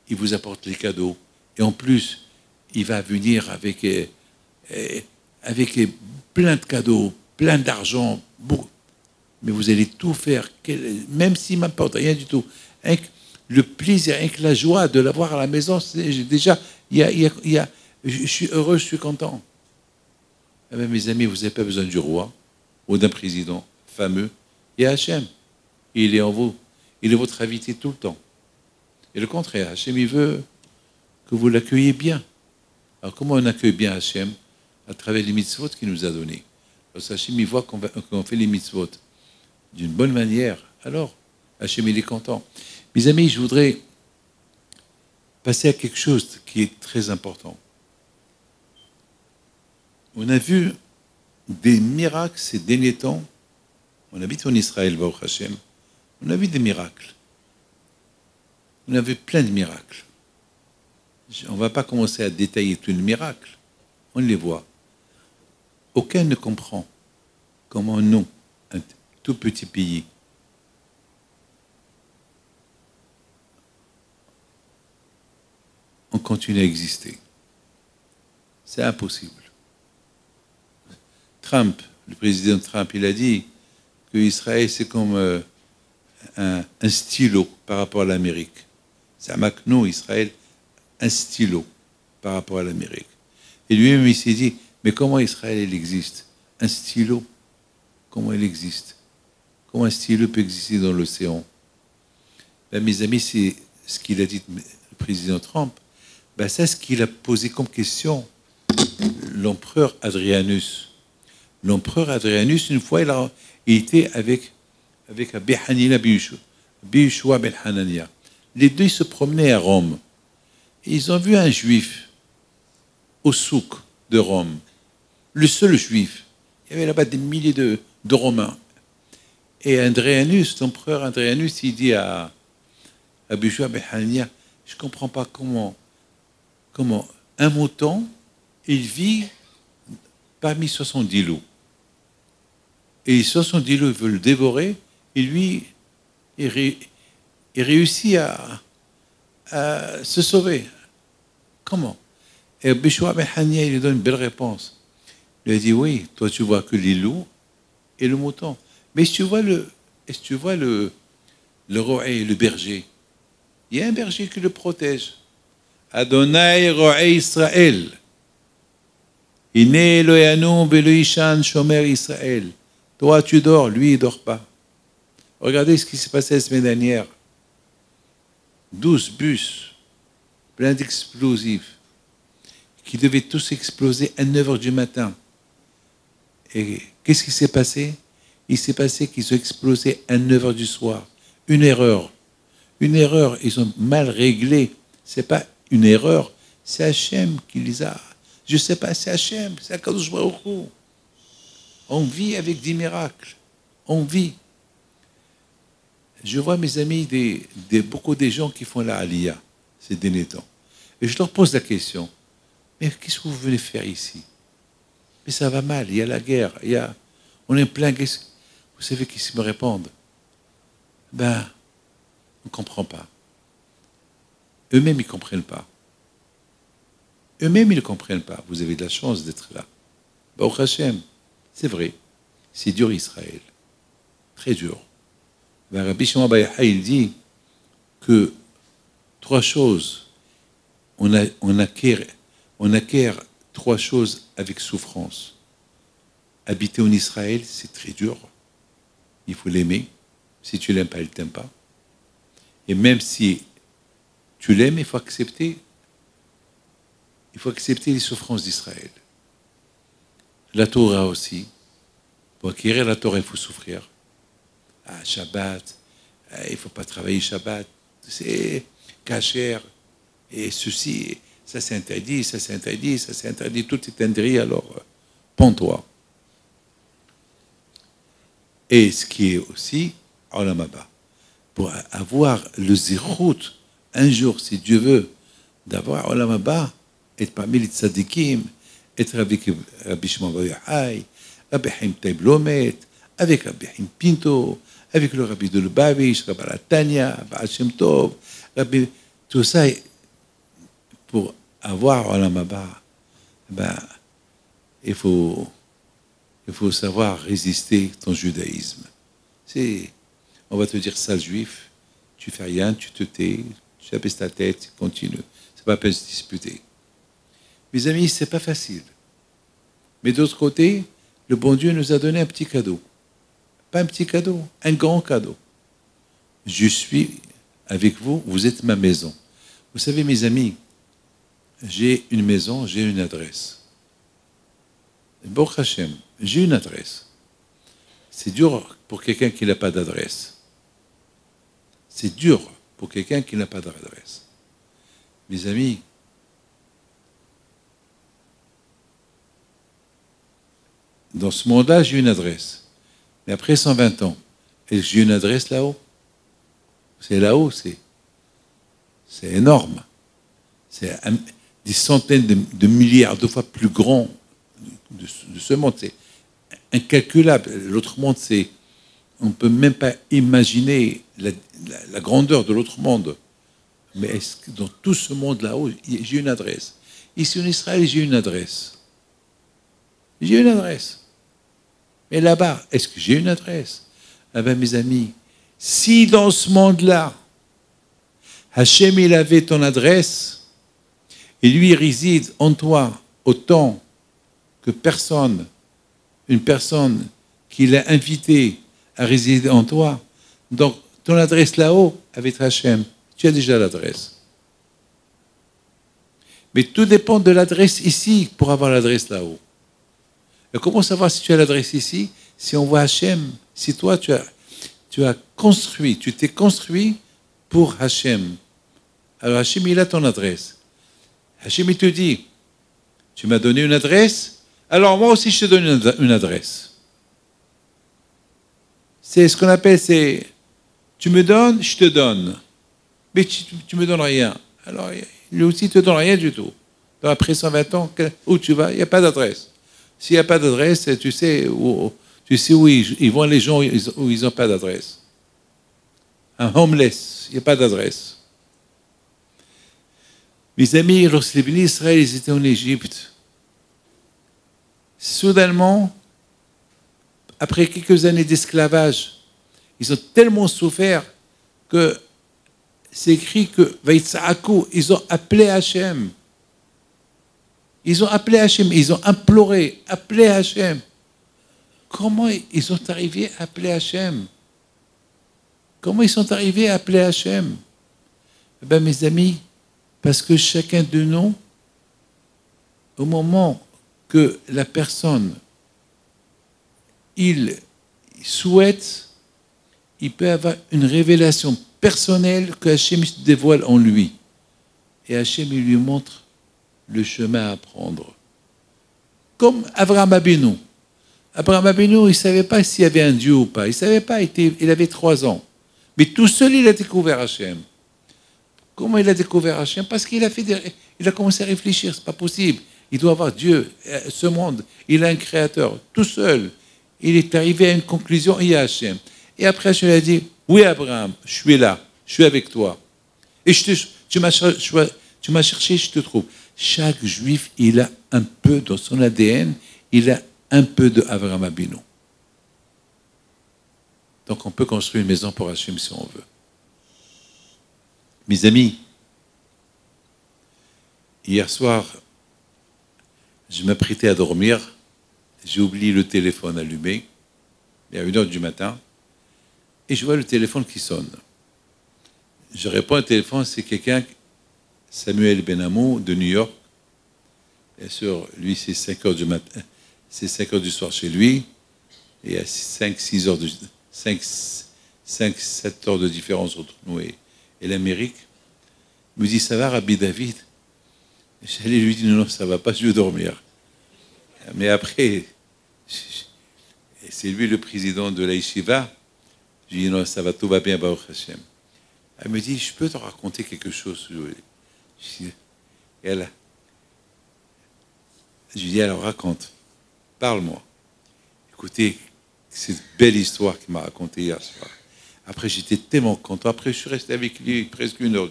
il vous apporte les cadeaux. Et en plus, il va venir avec plein de cadeaux, plein d'argent. Mais vous allez tout faire, même s'il ne m'apporte rien du tout. Avec le plaisir, avec la joie de l'avoir à la maison, déjà, je suis heureux, je suis content. Eh bien, mes amis, vous n'avez pas besoin du roi ou d'un président fameux. Il y a Hachem. Il est en vous. Il est votre invité tout le temps. Et le contraire, Hachem, il veut que vous l'accueilliez bien. Alors, comment on accueille bien Hachem? À travers les mitzvot qu'il nous a donnés. Parce que Hachem, il voit qu'on fait les mitzvot d'une bonne manière. Alors, Hachem, il est content. Mes amis, je voudrais passer à quelque chose qui est très important. On a vu des miracles ces derniers temps. On habite en Israël, Baruch Hashem. On a vu des miracles. On a vu plein de miracles. On ne va pas commencer à détailler tous les miracles. On les voit. Aucun ne comprend comment nous, un tout petit pays, on continue à exister. C'est impossible. Trump, le président Trump, il a dit que Israël, c'est comme un stylo par rapport à l'Amérique. C'est un macno, Israël, un stylo par rapport à l'Amérique. Et lui-même, il s'est dit, mais comment Israël, il existe? Un stylo, comment il existe? Comment un stylo peut exister dans l'océan? Ben, mes amis, c'est ce qu'il a dit le président Trump. Ben, c'est ce qu'il a posé comme question l'empereur Adrianus. L'empereur Adrianus, une fois, il était avec Abi Hanina Biyushua ben Hanania. Les deux se promenaient à Rome. Et ils ont vu un juif au souk de Rome. Le seul juif. Il y avait là-bas des milliers de Romains. Et Adrianus, l'empereur Adrianus, il dit à Biyushua ben Hanania, je ne comprends pas comment un mouton, il vit parmi 70 loups. Et les 70 loups, ils veulent le dévorer, et lui, il réussit à se sauver. Comment? Et Biyushua ben Hanania, il lui donne une belle réponse. Il lui a dit, oui, toi tu vois que les loups et le mouton. Mais est-ce que tu vois le roi et le berger? Il y a un berger qui le protège. Adonai ro'e Israël. Ine Elohenu veloishan shomer Israël. Toi, tu dors, lui, il ne dort pas. Regardez ce qui s'est passé la semaine dernière. 12 bus pleins d'explosifs qui devaient tous exploser à 9 h du matin. Et qu'est-ce qui s'est passé? Il s'est passé qu'ils ont explosé à 9 h du soir. Une erreur. Une erreur. Ils ont mal réglé. Ce n'est pas une erreur. C'est Hachem qui les a. Je ne sais pas, c'est Hachem. C'est Akadosh Baruch Hu. On vit avec des miracles. On vit. Je vois, mes amis, beaucoup de gens qui font la Aliyah ces derniers temps. Et je leur pose la question, mais qu'est-ce que vous venez faire ici? Mais ça va mal, il y a la guerre, on est plein. Vous savez qu'ils me répondent? Ben, on ne comprend pas. Eux-mêmes, ils ne comprennent pas. Eux-mêmes, ils ne comprennent pas. Vous avez de la chance d'être là. Baruch Hashem, c'est vrai, c'est dur Israël. Très dur. Ben, Rabbi Shimon Bar Yochai, il dit que 3 choses, on acquiert 3 choses avec souffrance. Habiter en Israël, c'est très dur. Il faut l'aimer. Si tu ne l'aimes pas, il ne t'aime pas. Et même si tu l'aimes, il faut accepter les souffrances d'Israël. La Torah aussi. Pour acquérir la Torah, il faut souffrir. Shabbat, il ne faut pas travailler Shabbat. C'est kasher. Et ceci, ça c'est interdit, ça c'est interdit, ça c'est interdit. Tout est interdit, alors pends-toi. Et ce qui est aussi, Olam Haba, pour avoir le zérout, un jour, si Dieu veut, d'avoir Olam Haba, être parmi les tzadikim, être avec Rabbi Shimon Bar Yochai, Rabbi Chaim Taib Lomet, avec Rabbi Chaim Pinto, avec le Rabbi de Lubavitch, Rabbi Tanya, Baal Shem Tov, Rabbi, tout ça, pour avoir Olam Haba, ben, il faut savoir résister ton judaïsme. On va te dire sale juif, tu fais rien, tu te tais, tu abaisses ta tête, tu continues. C'est pas la peine de se disputer. Mes amis, c'est pas facile. Mais d'autre côté, le bon Dieu nous a donné un petit cadeau. Pas un petit cadeau, un grand cadeau. Je suis avec vous, vous êtes ma maison. Vous savez, mes amis, j'ai une maison, j'ai une adresse. Baruch Hashem, j'ai une adresse. C'est dur pour quelqu'un qui n'a pas d'adresse. C'est dur pour quelqu'un qui n'a pas d'adresse. Mes amis, dans ce monde-là, j'ai une adresse. Mais après 120 ans, est-ce que j'ai une adresse là-haut? C'est là-haut, c'est énorme. C'est des centaines de milliards de fois plus grand de ce monde. C'est incalculable. L'autre monde, on ne peut même pas imaginer la grandeur de l'autre monde. Mais est-ce que dans tout ce monde là-haut, j'ai une adresse? Ici en Israël, j'ai une adresse. J'ai une adresse. Mais là-bas, est-ce que j'ai une adresse? Ah ben, mes amis, si dans ce monde-là, Hachem, il avait ton adresse, et lui, il réside en toi autant que une personne qui l'a invité à résider en toi, donc ton adresse là-haut, avec Hachem, tu as déjà l'adresse. Mais tout dépend de l'adresse ici pour avoir l'adresse là-haut. Et comment savoir si tu as l'adresse ici? Si on voit Hachem, si toi tu t'es construit pour Hachem. Alors Hachem, il a ton adresse. Hachem, il te dit, tu m'as donné une adresse, alors moi aussi je te donne une adresse. C'est ce qu'on appelle, tu me donnes, je te donne. Mais tu me donnes rien. Alors lui aussi ne te donne rien du tout. Donc, après 120 ans, où tu vas? Il n'y a pas d'adresse. S'il n'y a pas d'adresse, tu sais où ils vont les gens où ils n'ont pas d'adresse. Un homeless, il n'y a pas d'adresse. Mes amis, lorsque les bénis d'Israël étaient en Égypte, soudainement, après quelques années d'esclavage, ils ont tellement souffert que c'est écrit que Vaïtsaakou, ils ont appelé Hachem. Ils ont appelé Hachem, ils ont imploré, appelé Hachem. Comment ils sont arrivés à appeler Hachem? Comment ils sont arrivés à appeler Hachem? Eh bien, mes amis, parce que chacun de nous, au moment que la personne, il souhaite, il peut avoir une révélation personnelle que Hachem se dévoile en lui. Et Hachem, il lui montre le chemin à prendre. Comme Abraham Abinu. Abraham Abinu, il ne savait pas s'il y avait un Dieu ou pas. Il ne savait pas, il avait 3 ans. Mais tout seul, il a découvert Hachem. Comment il a découvert Hachem? Parce qu'il a commencé à réfléchir, c'est pas possible. Il doit avoir Dieu, ce monde. Il a un créateur, tout seul. Il est arrivé à une conclusion, il y a Hachem. Et après, Hachem a dit, oui Abraham, je suis là, je suis avec toi. Et tu m'as cherché, je te trouve. Chaque juif, il a un peu dans son ADN, il a un peu de Abraham Abinu. Donc on peut construire une maison pour Hachem si on veut. Mes amis, hier soir, je m'apprêtais à dormir, j'ai oublié le téléphone allumé, il est à 1h du matin, et je vois le téléphone qui sonne. Je réponds au téléphone, c'est quelqu'un, Samuel Benamou, de New York. Bien sûr, lui, c'est 5h du matin, c'est 5h du soir chez lui, et il y a 5-7 heures de différence entre nous et l'Amérique. Il me dit, ça va, Rabbi David? J'allais lui dire, non, ça va pas, je veux dormir. Mais après, c'est lui le président de la Yeshiva. Je lui dis, non, ça va, tout va bien, Baruch Hashem. Elle me dit, je peux te raconter quelque chose? Je lui dis, alors raconte, parle-moi. Écoutez, cette belle histoire qu'il m'a racontée hier soir. Après, j'étais tellement content. Après, je suis resté avec lui presque 1 heure.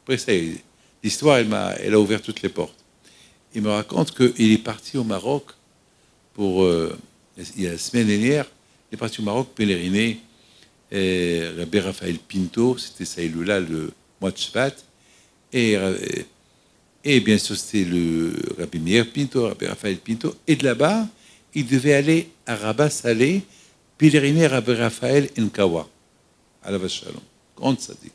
Après ça, l'histoire, elle a ouvert toutes les portes. Il me raconte qu'il est parti au Maroc pour, il y a la semaine dernière, il est parti au Maroc pèleriner. Rabbi Raphaël Pinto, c'était Saïloula le mois de Shvat. Et bien sûr, c'était le Rabbi Meir Pinto, Rabbi Raphaël Pinto. Et de là-bas, il devait aller à Rabat Salé, pèleriner Rabbi Raphaël Nkawa, à la Vachalon, grande sadique.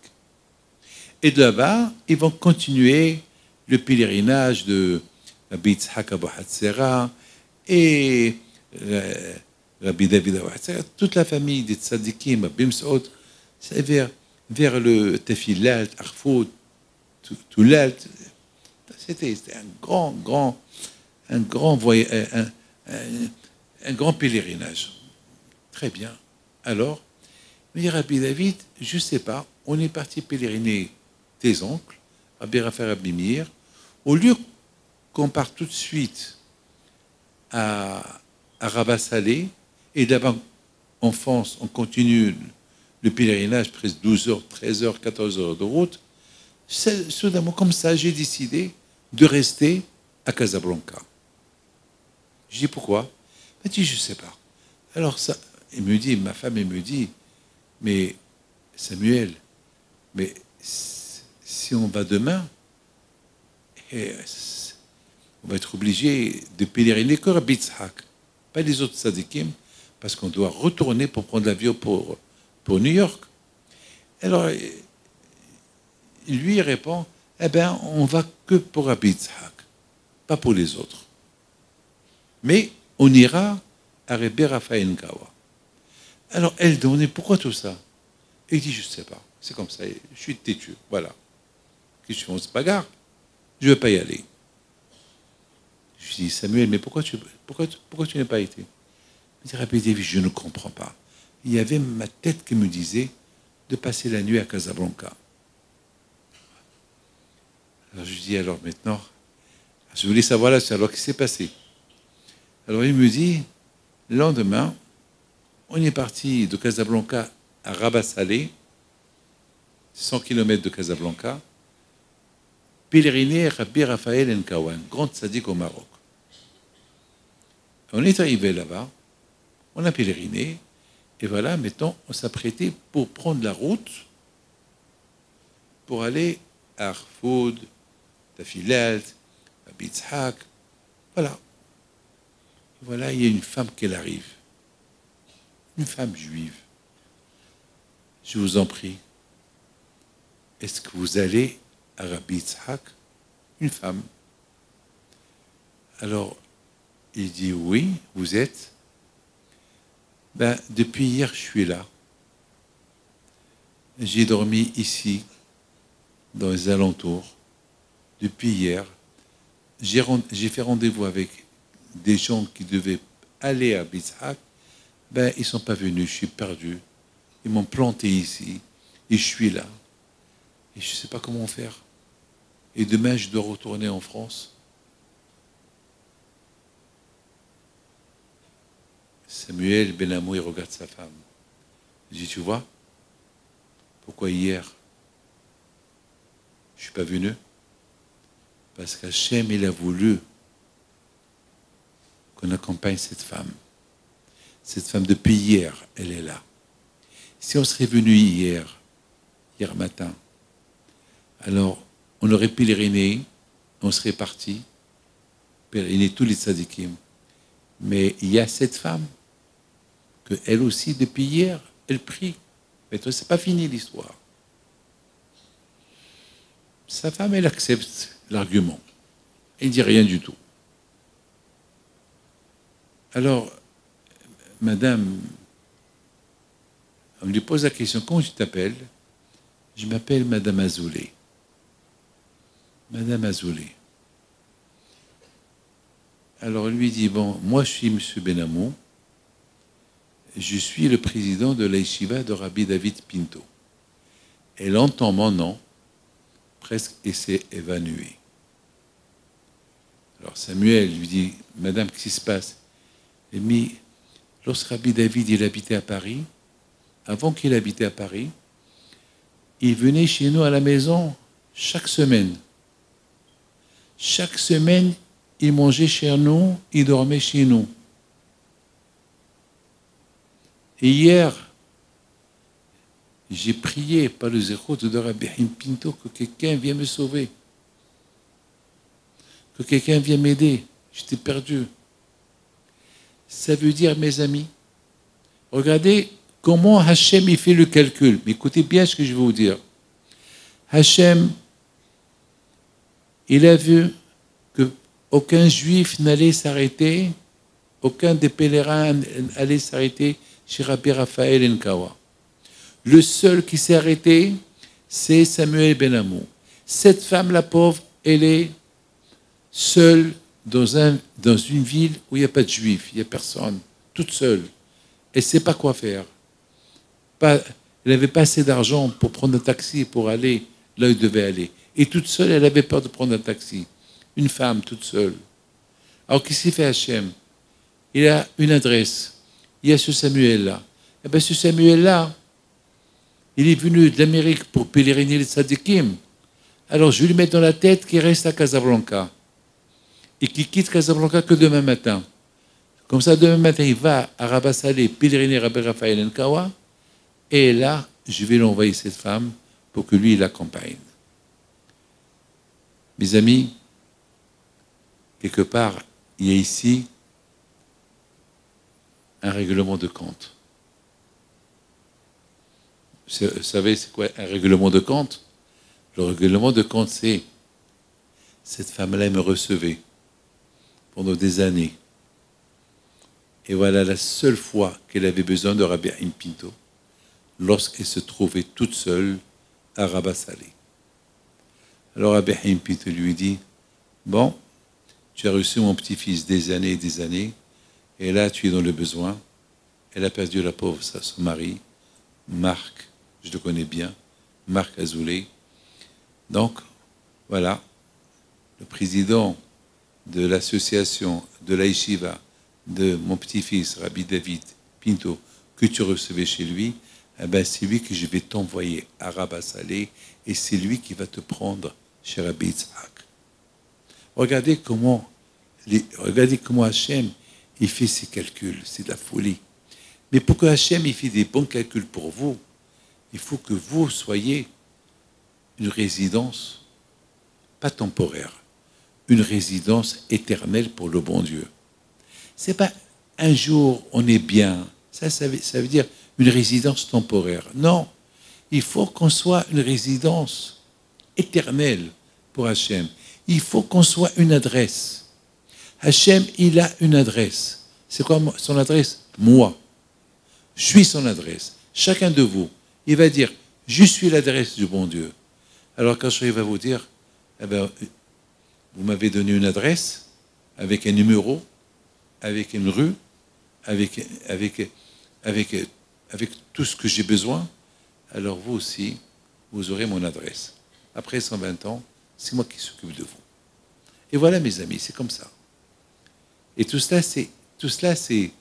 Et de là-bas, ils vont continuer le pèlerinage de Rabbi Yitzhak Abu Hatzera et Rabbi David Abu Hatzera, toute la famille des tzadikim, Rabbi Ms'od, c'est vers le Tefillah, Arfoud, Toulal. C'était un grand voyage, un grand pèlerinage. Très bien. Alors, me dit Rabbi David, je ne sais pas, on est parti pèleriner tes oncles, Rabbi Raphaël, Rabbi Meir, au lieu qu'on parte tout de suite à Rabat Salé, et d'abord en France, on continue le pèlerinage, presque 12 heures, 13 heures, 14 heures de route, soudainement, comme ça, j'ai décidé de rester à Casablanca. Je dis, pourquoi? Il m'a dit, je ne sais pas. Alors, ça, il me dit, ma femme, elle me dit, mais Samuel, mais si on va demain, on va être obligé de pèleriner que Rabbi Yitzhak, pas les autres tzadikim, parce qu'on doit retourner pour prendre l'avion pour New York. Alors, lui répond, eh bien, on va que pour Rabbi Yitzhak, pas pour les autres. Mais on ira à Rabbi Raphaël Nkawa. Alors, elle demande, pourquoi tout ça? Et il dit, je ne sais pas. C'est comme ça, je suis têtu. Voilà. Qu'est-ce que je fais? C'est pas grave. Je ne veux pas y aller. Je lui dis, Samuel, mais pourquoi tu n'es pas été? Il me dit, Rabbi David, je ne comprends pas. Il y avait ma tête qui me disait de passer la nuit à Casablanca. Alors je lui dis, alors maintenant, je voulais savoir là, alors qu'est-ce qui s'est passé? Alors il me dit, le lendemain, on est parti de Casablanca à Rabat Salé, 100 km de Casablanca, pèleriner Rabbi Raphaël Nkawa, grand tzaddik au Maroc. On est arrivé là-bas, on a pèleriné, et voilà, maintenant, on s'apprêtait pour prendre la route pour aller à Arfoud, Tafilat, à Bitzhak. Voilà. Et voilà, il y a une femme qui arrive. Une femme juive. Je vous en prie, est-ce que vous allez à Rabbi Yitzhak? Une femme. Alors, il dit, oui, vous êtes. Ben, depuis hier, je suis là. J'ai dormi ici, dans les alentours. Depuis hier, j'ai fait rendez-vous avec des gens qui devaient aller à Yitzhak. Ben, ils ne sont pas venus, je suis perdu. Ils m'ont planté ici, et je suis là. Et je ne sais pas comment faire. Et demain, je dois retourner en France. Samuel Benamou, il regarde sa femme. Il dit, tu vois, pourquoi hier, je ne suis pas venu? Parce qu'Hachem, il a voulu qu'on accompagne cette femme. Cette femme, depuis hier, elle est là. Si on serait venu hier matin, alors on aurait pèleriné, on serait parti, pèleriner tous les tzadikim. Mais il y a cette femme, que elle aussi, depuis hier, elle prie. Mais toi, c'est pas fini l'histoire. Sa femme, elle accepte l'argument. Elle ne dit rien du tout. Alors, madame, on lui pose la question, comment tu t'appelles? Je m'appelle Madame Azoulay. Madame Azoulay. Alors elle lui dit, bon, moi je suis M. Benamou, je suis le président de la yeshiva de Rabbi David Pinto. Elle entend mon nom, presque, et s'est évanouie. Alors Samuel lui dit, Madame, qu'est-ce qui se passe? Elle dit, lorsque Rabbi David il habitait à Paris, avant qu'il habitait à Paris, il venait chez nous à la maison chaque semaine. Chaque semaine, il mangeait chez nous, il dormait chez nous. Et hier, j'ai prié par le zéro de Rabbi Pinto que quelqu'un vienne me sauver. Que quelqu'un vienne m'aider. J'étais perdu. Ça veut dire, mes amis, regardez comment Hachem il fait le calcul. Mais écoutez bien ce que je vais vous dire. Hachem, il a vu qu'aucun juif n'allait s'arrêter, aucun des pèlerins n'allait s'arrêter chez Rabbi Raphaël Enkawa. Le seul qui s'est arrêté, c'est Samuel Benamou. Cette femme, la pauvre, elle est seule dans une ville où il n'y a pas de juifs, il n'y a personne, toute seule. Elle ne sait pas quoi faire. Elle n'avait pas assez d'argent pour prendre un taxi pour aller là où elle devait aller. Et toute seule, elle avait peur de prendre un taxi. Une femme toute seule. Alors qu'est-ce qu'il fait Hachem? Il a une adresse. Il y a ce Samuel-là. Et bien ce Samuel-là, il est venu de l'Amérique pour pèleriner les tzadikim. Alors je vais lui mettre dans la tête qu'il reste à Casablanca. Et qu'il quitte Casablanca que demain matin. Comme ça, demain matin, il va à Rabat Salé pèleriner Rabbi Raphaël Enkawa. Et là, je vais lui envoyer cette femme pour que lui, il l'accompagne. Mes amis, quelque part, il y a ici un règlement de compte. Vous savez, c'est quoi un règlement de compte? Le règlement de compte, c'est cette femme-là me recevait pendant des années. Et voilà la seule fois qu'elle avait besoin de Rabbi Pinto, lorsqu'elle se trouvait toute seule à Rabat Salé. Alors Rabbi Pinto lui dit, bon, tu as reçu mon petit-fils des années et des années, et là tu es dans le besoin. Elle a perdu la pauvre, son mari, Marc, je le connais bien, Marc Azoulay. Donc, voilà, le président de l'association de la yeshiva de mon petit-fils, Rabbi David Pinto, que tu recevais chez lui, eh ben, c'est lui que je vais t'envoyer à Rabat Salé, et c'est lui qui va te prendre chez Rabbi Yitzhak. Regardez comment Hachem, il fait ses calculs, c'est de la folie. Mais pour que Hachem il fait des bons calculs pour vous, il faut que vous soyez une résidence, pas temporaire, une résidence éternelle pour le bon Dieu. C'est pas un jour on est bien, ça veut dire une résidence temporaire. Non, il faut qu'on soit une résidence éternelle pour Hachem. Il faut qu'on soit une adresse. Hachem, il a une adresse. C'est quoi son adresse? Moi. Je suis son adresse. Chacun de vous, il va dire, je suis l'adresse du bon Dieu. Alors quand il va vous dire, eh ben, vous m'avez donné une adresse, avec un numéro, avec une rue, avec tout ce que j'ai besoin, alors vous aussi, vous aurez mon adresse. Après 120 ans, c'est moi qui s'occupe de vous. Et voilà, mes amis, c'est comme ça. Et tout cela, c'est,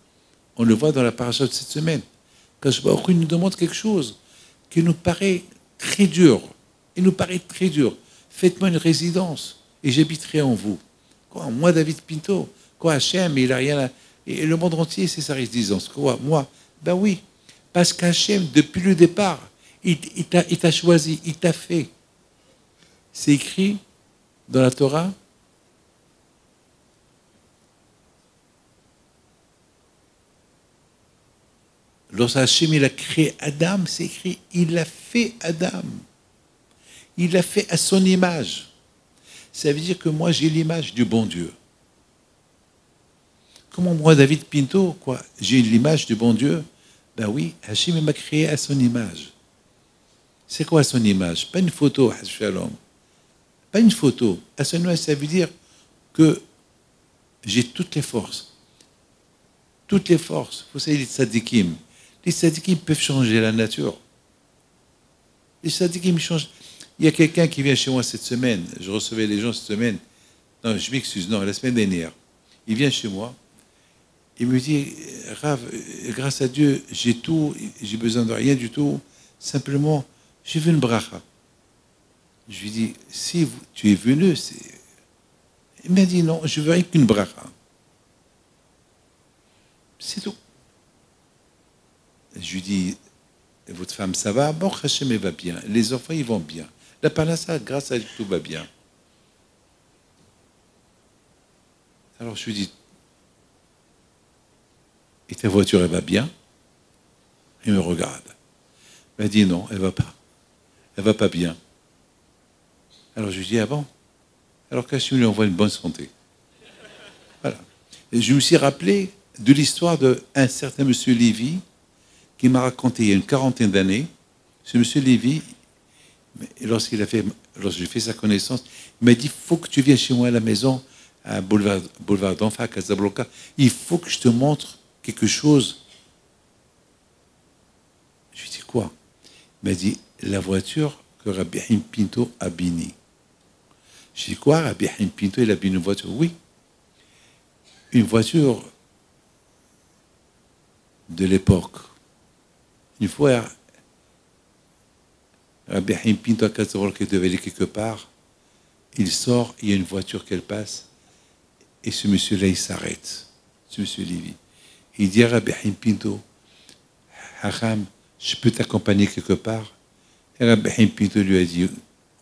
on le voit dans la paracha de cette semaine. Quand il nous demande quelque chose qui nous paraît très dur. Il nous paraît très dur. Faites-moi une résidence et j'habiterai en vous. Quoi, moi, David Pinto, quoi, Hachem, il a rien à... Et le monde entier, c'est sa résidence. Quoi, moi? Ben oui. Parce qu'Hachem, depuis le départ, il t'a choisi, il t'a fait. C'est écrit dans la Torah. Lorsque Hachem il a créé Adam, c'est écrit, il a fait Adam. Il l'a fait à son image. Ça veut dire que moi, j'ai l'image du bon Dieu. Comment moi, David Pinto, quoi, j'ai l'image du bon Dieu? Ben oui, Hachem m'a créé à son image. C'est quoi son image? Pas une photo, Shalom. Pas une photo. À son image, ça veut dire que j'ai toutes les forces. Toutes les forces. Vous savez, les tzadikim. Les tzadikim peuvent changer la nature. Les tzadikim changent. Il y a quelqu'un qui vient chez moi cette semaine. Je recevais les gens cette semaine. Non, je m'excuse. Non, la semaine dernière. Il vient chez moi. Il me dit, Rav, grâce à Dieu, j'ai tout. J'ai besoin de rien du tout. Simplement, j'ai vu une bracha. Je lui dis, si tu es venu, c'est... Il m'a dit, non, je veux rien qu'une bracha. C'est tout. Je lui dis, votre femme, ça va? Bon, Hachem, elle va bien. Les enfants, ils vont bien. La parnassa, grâce à Dieu, tout va bien. Alors je lui dis, et ta voiture, elle va bien? Il me regarde. Il m'a dit, non, elle va pas. Elle va pas bien. Alors je lui dis, ah bon? Alors qu'Hachem lui envoie une bonne santé. Voilà. Et je me suis rappelé de l'histoire d'un certain monsieur Lévy qui m'a raconté il y a une quarantaine d'années. Ce monsieur Lévy, lorsque j'ai fait sa connaissance, il m'a dit, il faut que tu viennes chez moi à la maison, à boulevard d'Enfa, à Casablanca. Il faut que je te montre quelque chose. Je lui dis, quoi? Il m'a dit, la voiture que Rabbi Haim Pinto a bénie. Je dis, quoi? Rabbi Haim Pinto, il a béni une voiture? Oui. Une voiture de l'époque. Une fois, Rabbi Haim Pinto à Casablanca devait aller quelque part. Il sort, il y a une voiture qu'elle passe. Et ce monsieur-là, il s'arrête. Ce monsieur Lévy. Il dit à Rabbi Haim Pinto, Hacham, je peux t'accompagner quelque part? Et Rabbi Haim Pinto lui a dit,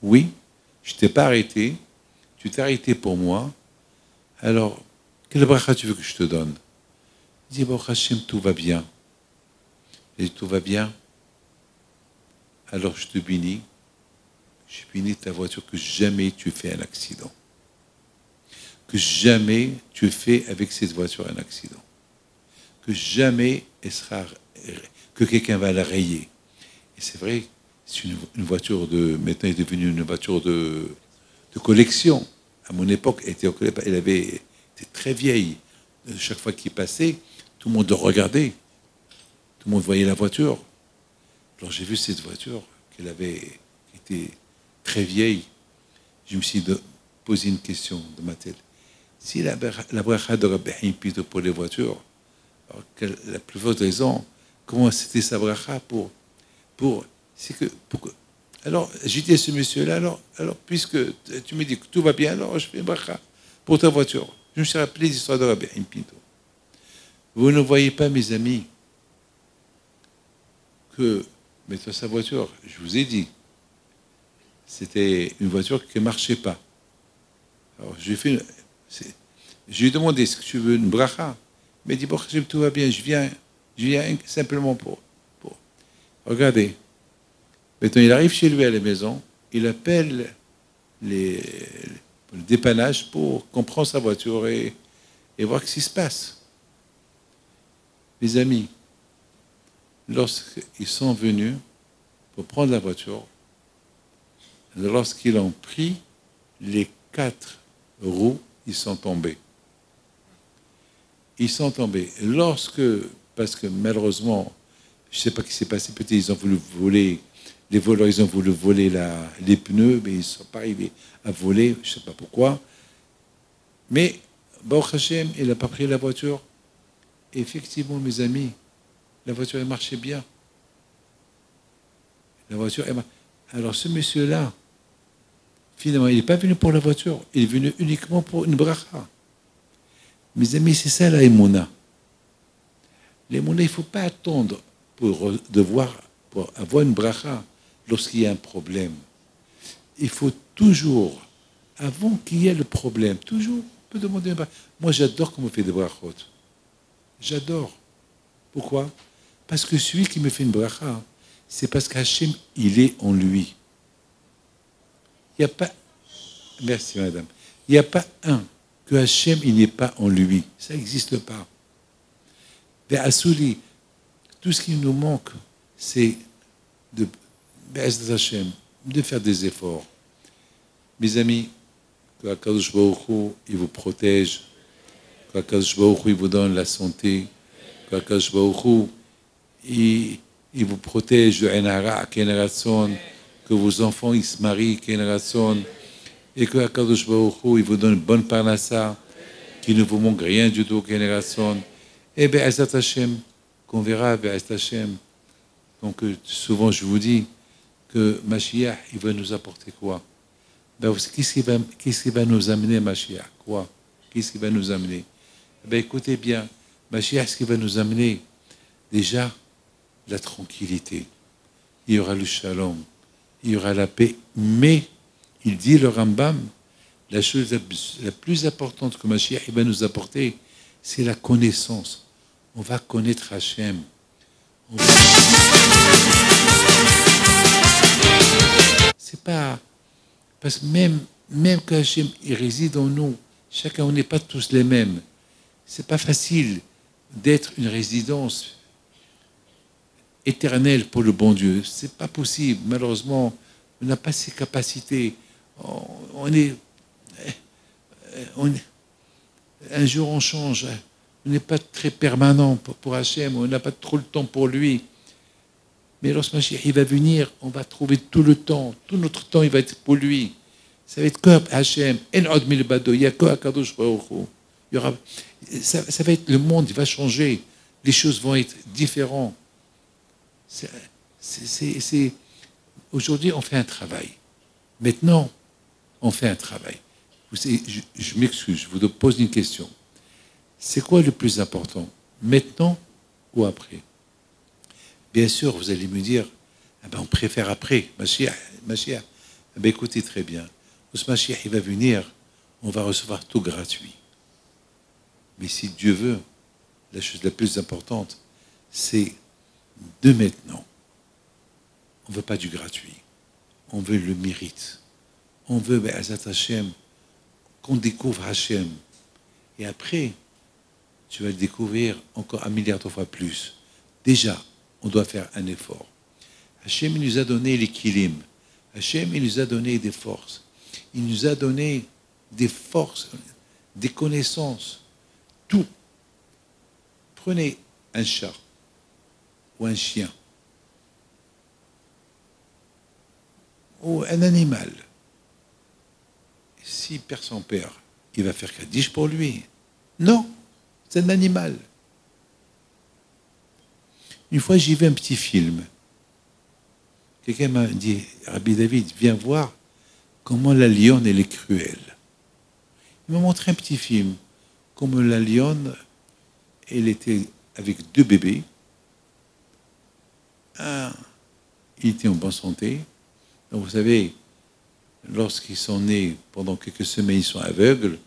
oui, je ne t'ai pas arrêté. Tu t'es arrêté pour moi. Alors, quelle bracha tu veux que je te donne? Il dit, Baruch Hashem, tout va bien. Et tout va bien. Alors je te bénis. Je bénis ta voiture, que jamais tu fais un accident. Que jamais tu fais avec cette voiture un accident. Que jamais que quelqu'un va la rayer. Et c'est vrai, c'est une voiture maintenant est devenue une voiture de collection. À mon époque, elle était très vieille. Chaque fois qu'il passait, tout le monde regardait. Tout le monde voyait la voiture. Alors j'ai vu cette voiture qui était très vieille. Je me suis posé une question dans ma tête. Si la bracha de Rabbi Haim Pinto pour les voitures, alors la plus forte raison, comment c'était sa bracha alors j'ai dit à ce monsieur-là, alors puisque tu me dis que tout va bien, alors je fais une bracha pour ta voiture. Je me suis rappelé l'histoire de Rabbi Haim Pinto. Vous ne voyez pas, mes amis, que, mais dans sa voiture, je vous ai dit, c'était une voiture qui ne marchait pas. Alors, je lui ai demandé, est-ce que tu veux une bracha? Il m'a dit, bon, tout va bien, je viens simplement pour... Regardez. Maintenant, il arrive chez lui à la maison, il appelle le dépannage pour comprendre sa voiture et voir ce qui se passe. Les amis, lorsqu'ils sont venus pour prendre la voiture, lorsqu'ils ont pris, les 4 roues, ils sont tombés. Ils sont tombés. Parce que malheureusement, je ne sais pas ce qui s'est passé, peut-être ils ont voulu voler, les voleurs, ils ont voulu voler les pneus, mais ils ne sont pas arrivés à voler, je ne sais pas pourquoi. Mais, Baruch Hashem, il n'a pas pris la voiture. Et effectivement, mes amis, la voiture, elle marchait bien. La voiture, alors ce monsieur-là, finalement, il n'est pas venu pour la voiture, il est venu uniquement pour une bracha. Mes amis, c'est ça la émouna. L'émouna, il ne faut pas attendre pour avoir une bracha lorsqu'il y a un problème. Il faut toujours, avant qu'il y ait le problème, toujours, on peut demander une bracha. Moi, j'adore comment on fait des brachot. J'adore. Pourquoi? Parce que celui qui me fait une bracha, c'est parce qu'Hachem, il est en lui. Il n'y a pas... Merci, madame. Il n'y a pas un que Hachem, il n'est pas en lui. Ça n'existe pas. Mais Assouli, tout ce qui nous manque, c'est de faire des efforts. Mes amis, que Akadosh Baruch Hu, il vous protège, que Akadosh Baruch Hu, il vous donne la santé, que Akadosh Baruch Hu, il vous protège de Enara, Keneratson, que vos enfants ils se marient, Keneratson, et que Akadosh Baruch Hu, il vous donne une bonne parnassa, qu'il ne vous manque rien du tout, Keneratson. Et bien, Azat Hashem, qu'on verra, Azat Hashem. Donc, souvent, je vous dis que Mashiach, il va nous apporter quoi? Ben, qu'est-ce qui va nous amener, Mashiach? Quoi? Qu'est-ce qui va nous amener? Ben, écoutez bien, Mashiach, ce qui va nous amener, déjà, la tranquillité. Il y aura le shalom, il y aura la paix. Mais, il dit le Rambam, la chose la plus importante que Mashiach il va nous apporter, c'est la connaissance. On va connaître Hachem. C'est pas... Parce que même que Hachem il réside en nous, chacun, on n'est pas tous les mêmes. C'est pas facile d'être une résidence éternelle pour le bon Dieu. C'est pas possible. Malheureusement, on n'a pas ces capacités. Un jour on change. On n'est pas très permanent pour Hachem, on n'a pas trop le temps pour lui. Mais lorsque Mashiach il va venir, on va trouver tout le temps, tout notre temps, il va être pour lui. Ça va être que Hachem, il n'y a que Akadosh Baruch Hu. Ça va être le monde, il va changer, les choses vont être différentes. Aujourd'hui, on fait un travail. Maintenant, on fait un travail. Vous savez, je m'excuse, je vous pose une question. C'est quoi le plus important? Maintenant ou après? Bien sûr, vous allez me dire, eh ben, on préfère après. Mashiach. Eh ben, écoutez très bien. Ce Mashiach, il va venir, on va recevoir tout gratuit. Mais si Dieu veut, la chose la plus importante, c'est de maintenant. On ne veut pas du gratuit. On veut le mérite. On veut, Be'ezat Hashem, qu'on découvre Hashem. Et après, tu vas le découvrir encore 1 milliard de fois plus. Déjà, on doit faire un effort. Hachem, il nous a donné les kilim. Hachem, il nous a donné des forces. Il nous a donné des forces, des connaissances, tout. Prenez un chat ou un chien ou un animal. S'il perd son père, il va faire Kaddish pour lui. Non. C'est un animal. Une fois, j'ai vu un petit film. Quelqu'un m'a dit, Rabbi David, viens voir comment la lionne, elle est cruelle. Il m'a montré un petit film, comment la lionne, elle était avec 2 bébés. Un, il était en bonne santé. Donc, vous savez, lorsqu'ils sont nés, pendant quelques semaines, ils sont aveugles.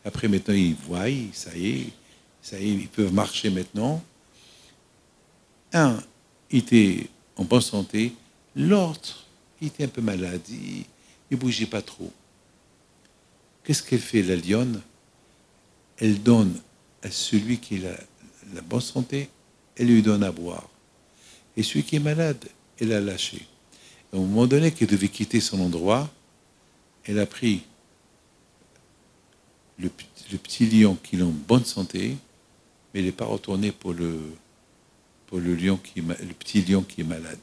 Après, maintenant, ils voient, ça y est, ils peuvent marcher maintenant. Un était en bonne santé, l'autre était un peu malade, il ne bougeait pas trop. Qu'est-ce qu'elle fait, la lionne? Elle donne à celui qui a la bonne santé, elle lui donne à boire. Et celui qui est malade, elle l'a lâché. Et au moment donné qu'elle devait quitter son endroit, elle a pris le petit lion qui est en bonne santé, mais elle n'est pas retournée pour le petit lion qui est malade.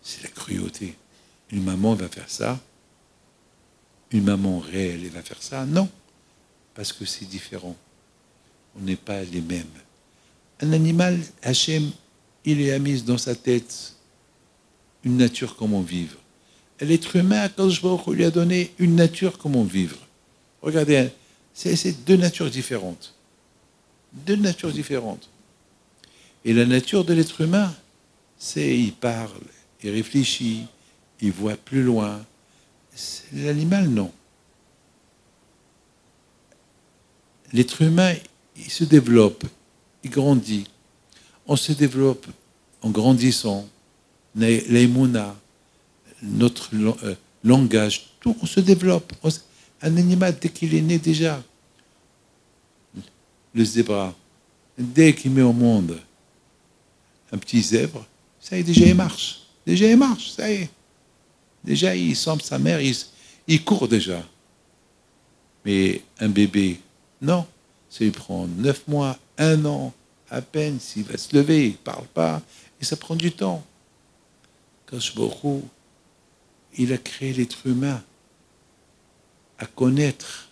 C'est la cruauté. Une maman va faire ça. Une maman réelle, elle va faire ça. Non, parce que c'est différent. On n'est pas les mêmes. Un animal, Hachem, il a mis dans sa tête une nature comment vivre. L'être humain, Akadosh Baruch Hu lui a donné une nature comment vivre. Regardez, c'est deux natures différentes. Deux natures différentes. Et la nature de l'être humain, c'est il parle, il réfléchit, il voit plus loin. L'animal, non. L'être humain, il se développe, il grandit. On se développe en grandissant. L'aïmouna, notre langage, tout, on se développe. Un animal, dès qu'il est né déjà, le zèbre, dès qu'il met au monde un petit zèbre, ça y est, déjà il marche. Déjà il marche, ça y est. Déjà il semble sa mère, il court déjà. Mais un bébé, non. Ça lui prend 9 mois, 1 an, à peine, s'il va se lever, il ne parle pas, et ça prend du temps. Akadosh Baruch Hu, il a créé l'être humain à connaître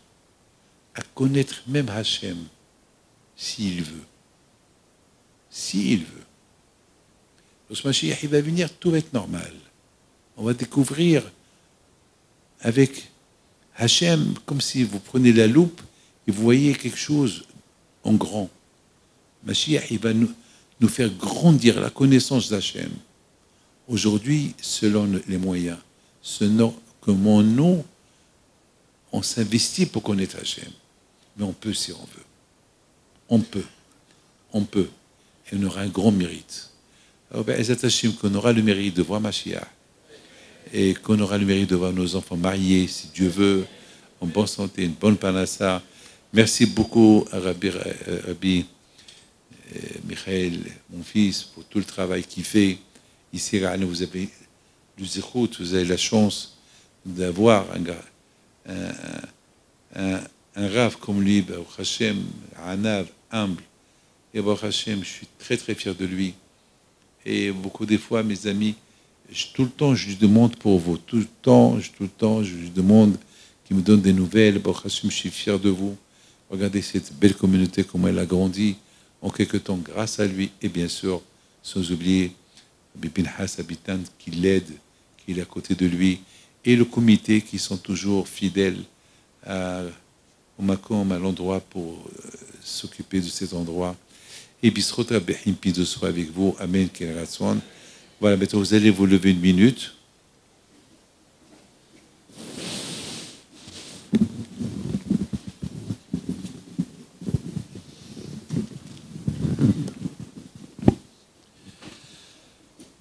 même Hachem, s'il veut. S'il veut. Lorsque Mashiach il va venir, tout va être normal. On va découvrir avec Hachem, comme si vous prenez la loupe et vous voyez quelque chose en grand. Mashiach il va nous faire grandir la connaissance d'Hachem. Aujourd'hui, selon les moyens, comment nous, on s'investit pour connaître Hachem. Mais on peut si on veut. On peut. On peut. Et on aura un grand mérite. Alors, qu'on aura le mérite de voir Mashiach et qu'on aura le mérite de voir nos enfants mariés, si Dieu veut, en bonne santé, une bonne panassa. Merci beaucoup à Rabbi Michael, mon fils, pour tout le travail qu'il fait. Ici, vous avez du zéchout, vous avez la chance d'avoir un Rav comme lui, Baruch Hashem, Anav, humble. Et Baruch Hashem, je suis très très fier de lui. Et beaucoup des fois, mes amis, tout le temps, je lui demande pour vous. Tout le temps, je lui demande qu'il me donne des nouvelles. Baruch Hashem, je suis fier de vous. Regardez cette belle communauté, comment elle a grandi en quelque temps grâce à lui. Et bien sûr, sans oublier Pinhas Habitant qui l'aide, qui est à côté de lui. Et le comité qui sont toujours fidèles au Makom, à l'endroit pour s'occuper de cet endroit. Et Bisrot Rabbihim, puis de soit avec vous. Amen. Voilà, maintenant vous allez vous lever 1 minute.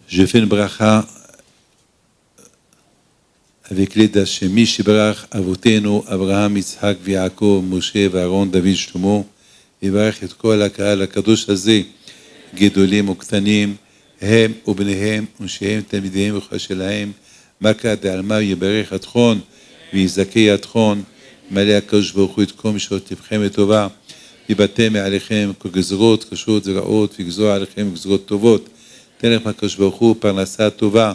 Je fais une bracha avec l'aide d'Hachem. Mishibrach Avotenu, Abraham, Yitzhak, Yaakov, Moshe, Aaron, David, Shlomo. יברך את כל הקהל הקדוש הזה, גדולים וקטנים, הם ובניהם ונשיהם תלמידיהם וחשלהם, מכה דעלמא יברך אתכון ויזכה אתכון, מלא הקדוש ברוך הוא את כל משעות לבכם לטובה, יבטא מעליכם כל גזרות קשות ורעות, ויגזור עליכם גזרות טובות. תן לכם הקדוש ברוך הוא פרנסה טובה,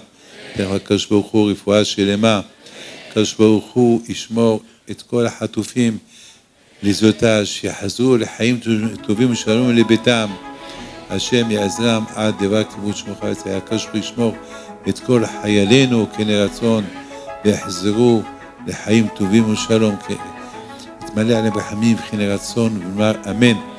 תן לכם הקדוש ברוך הוא רפואה שלמה, הקדוש ברוך הוא ישמור את כל החטופים, les otages שיחזרו לחיים טובים ושלום לביתם. השם יעזרם עד דבר כיבוד שמוך הארץ. הקדוש ברוך הוא ישמור את כל חיילינו כן רצון ויחזרו לחיים טובים ושלום. יתמלא עליהם רחמים וכן רצון ונאמר אמן.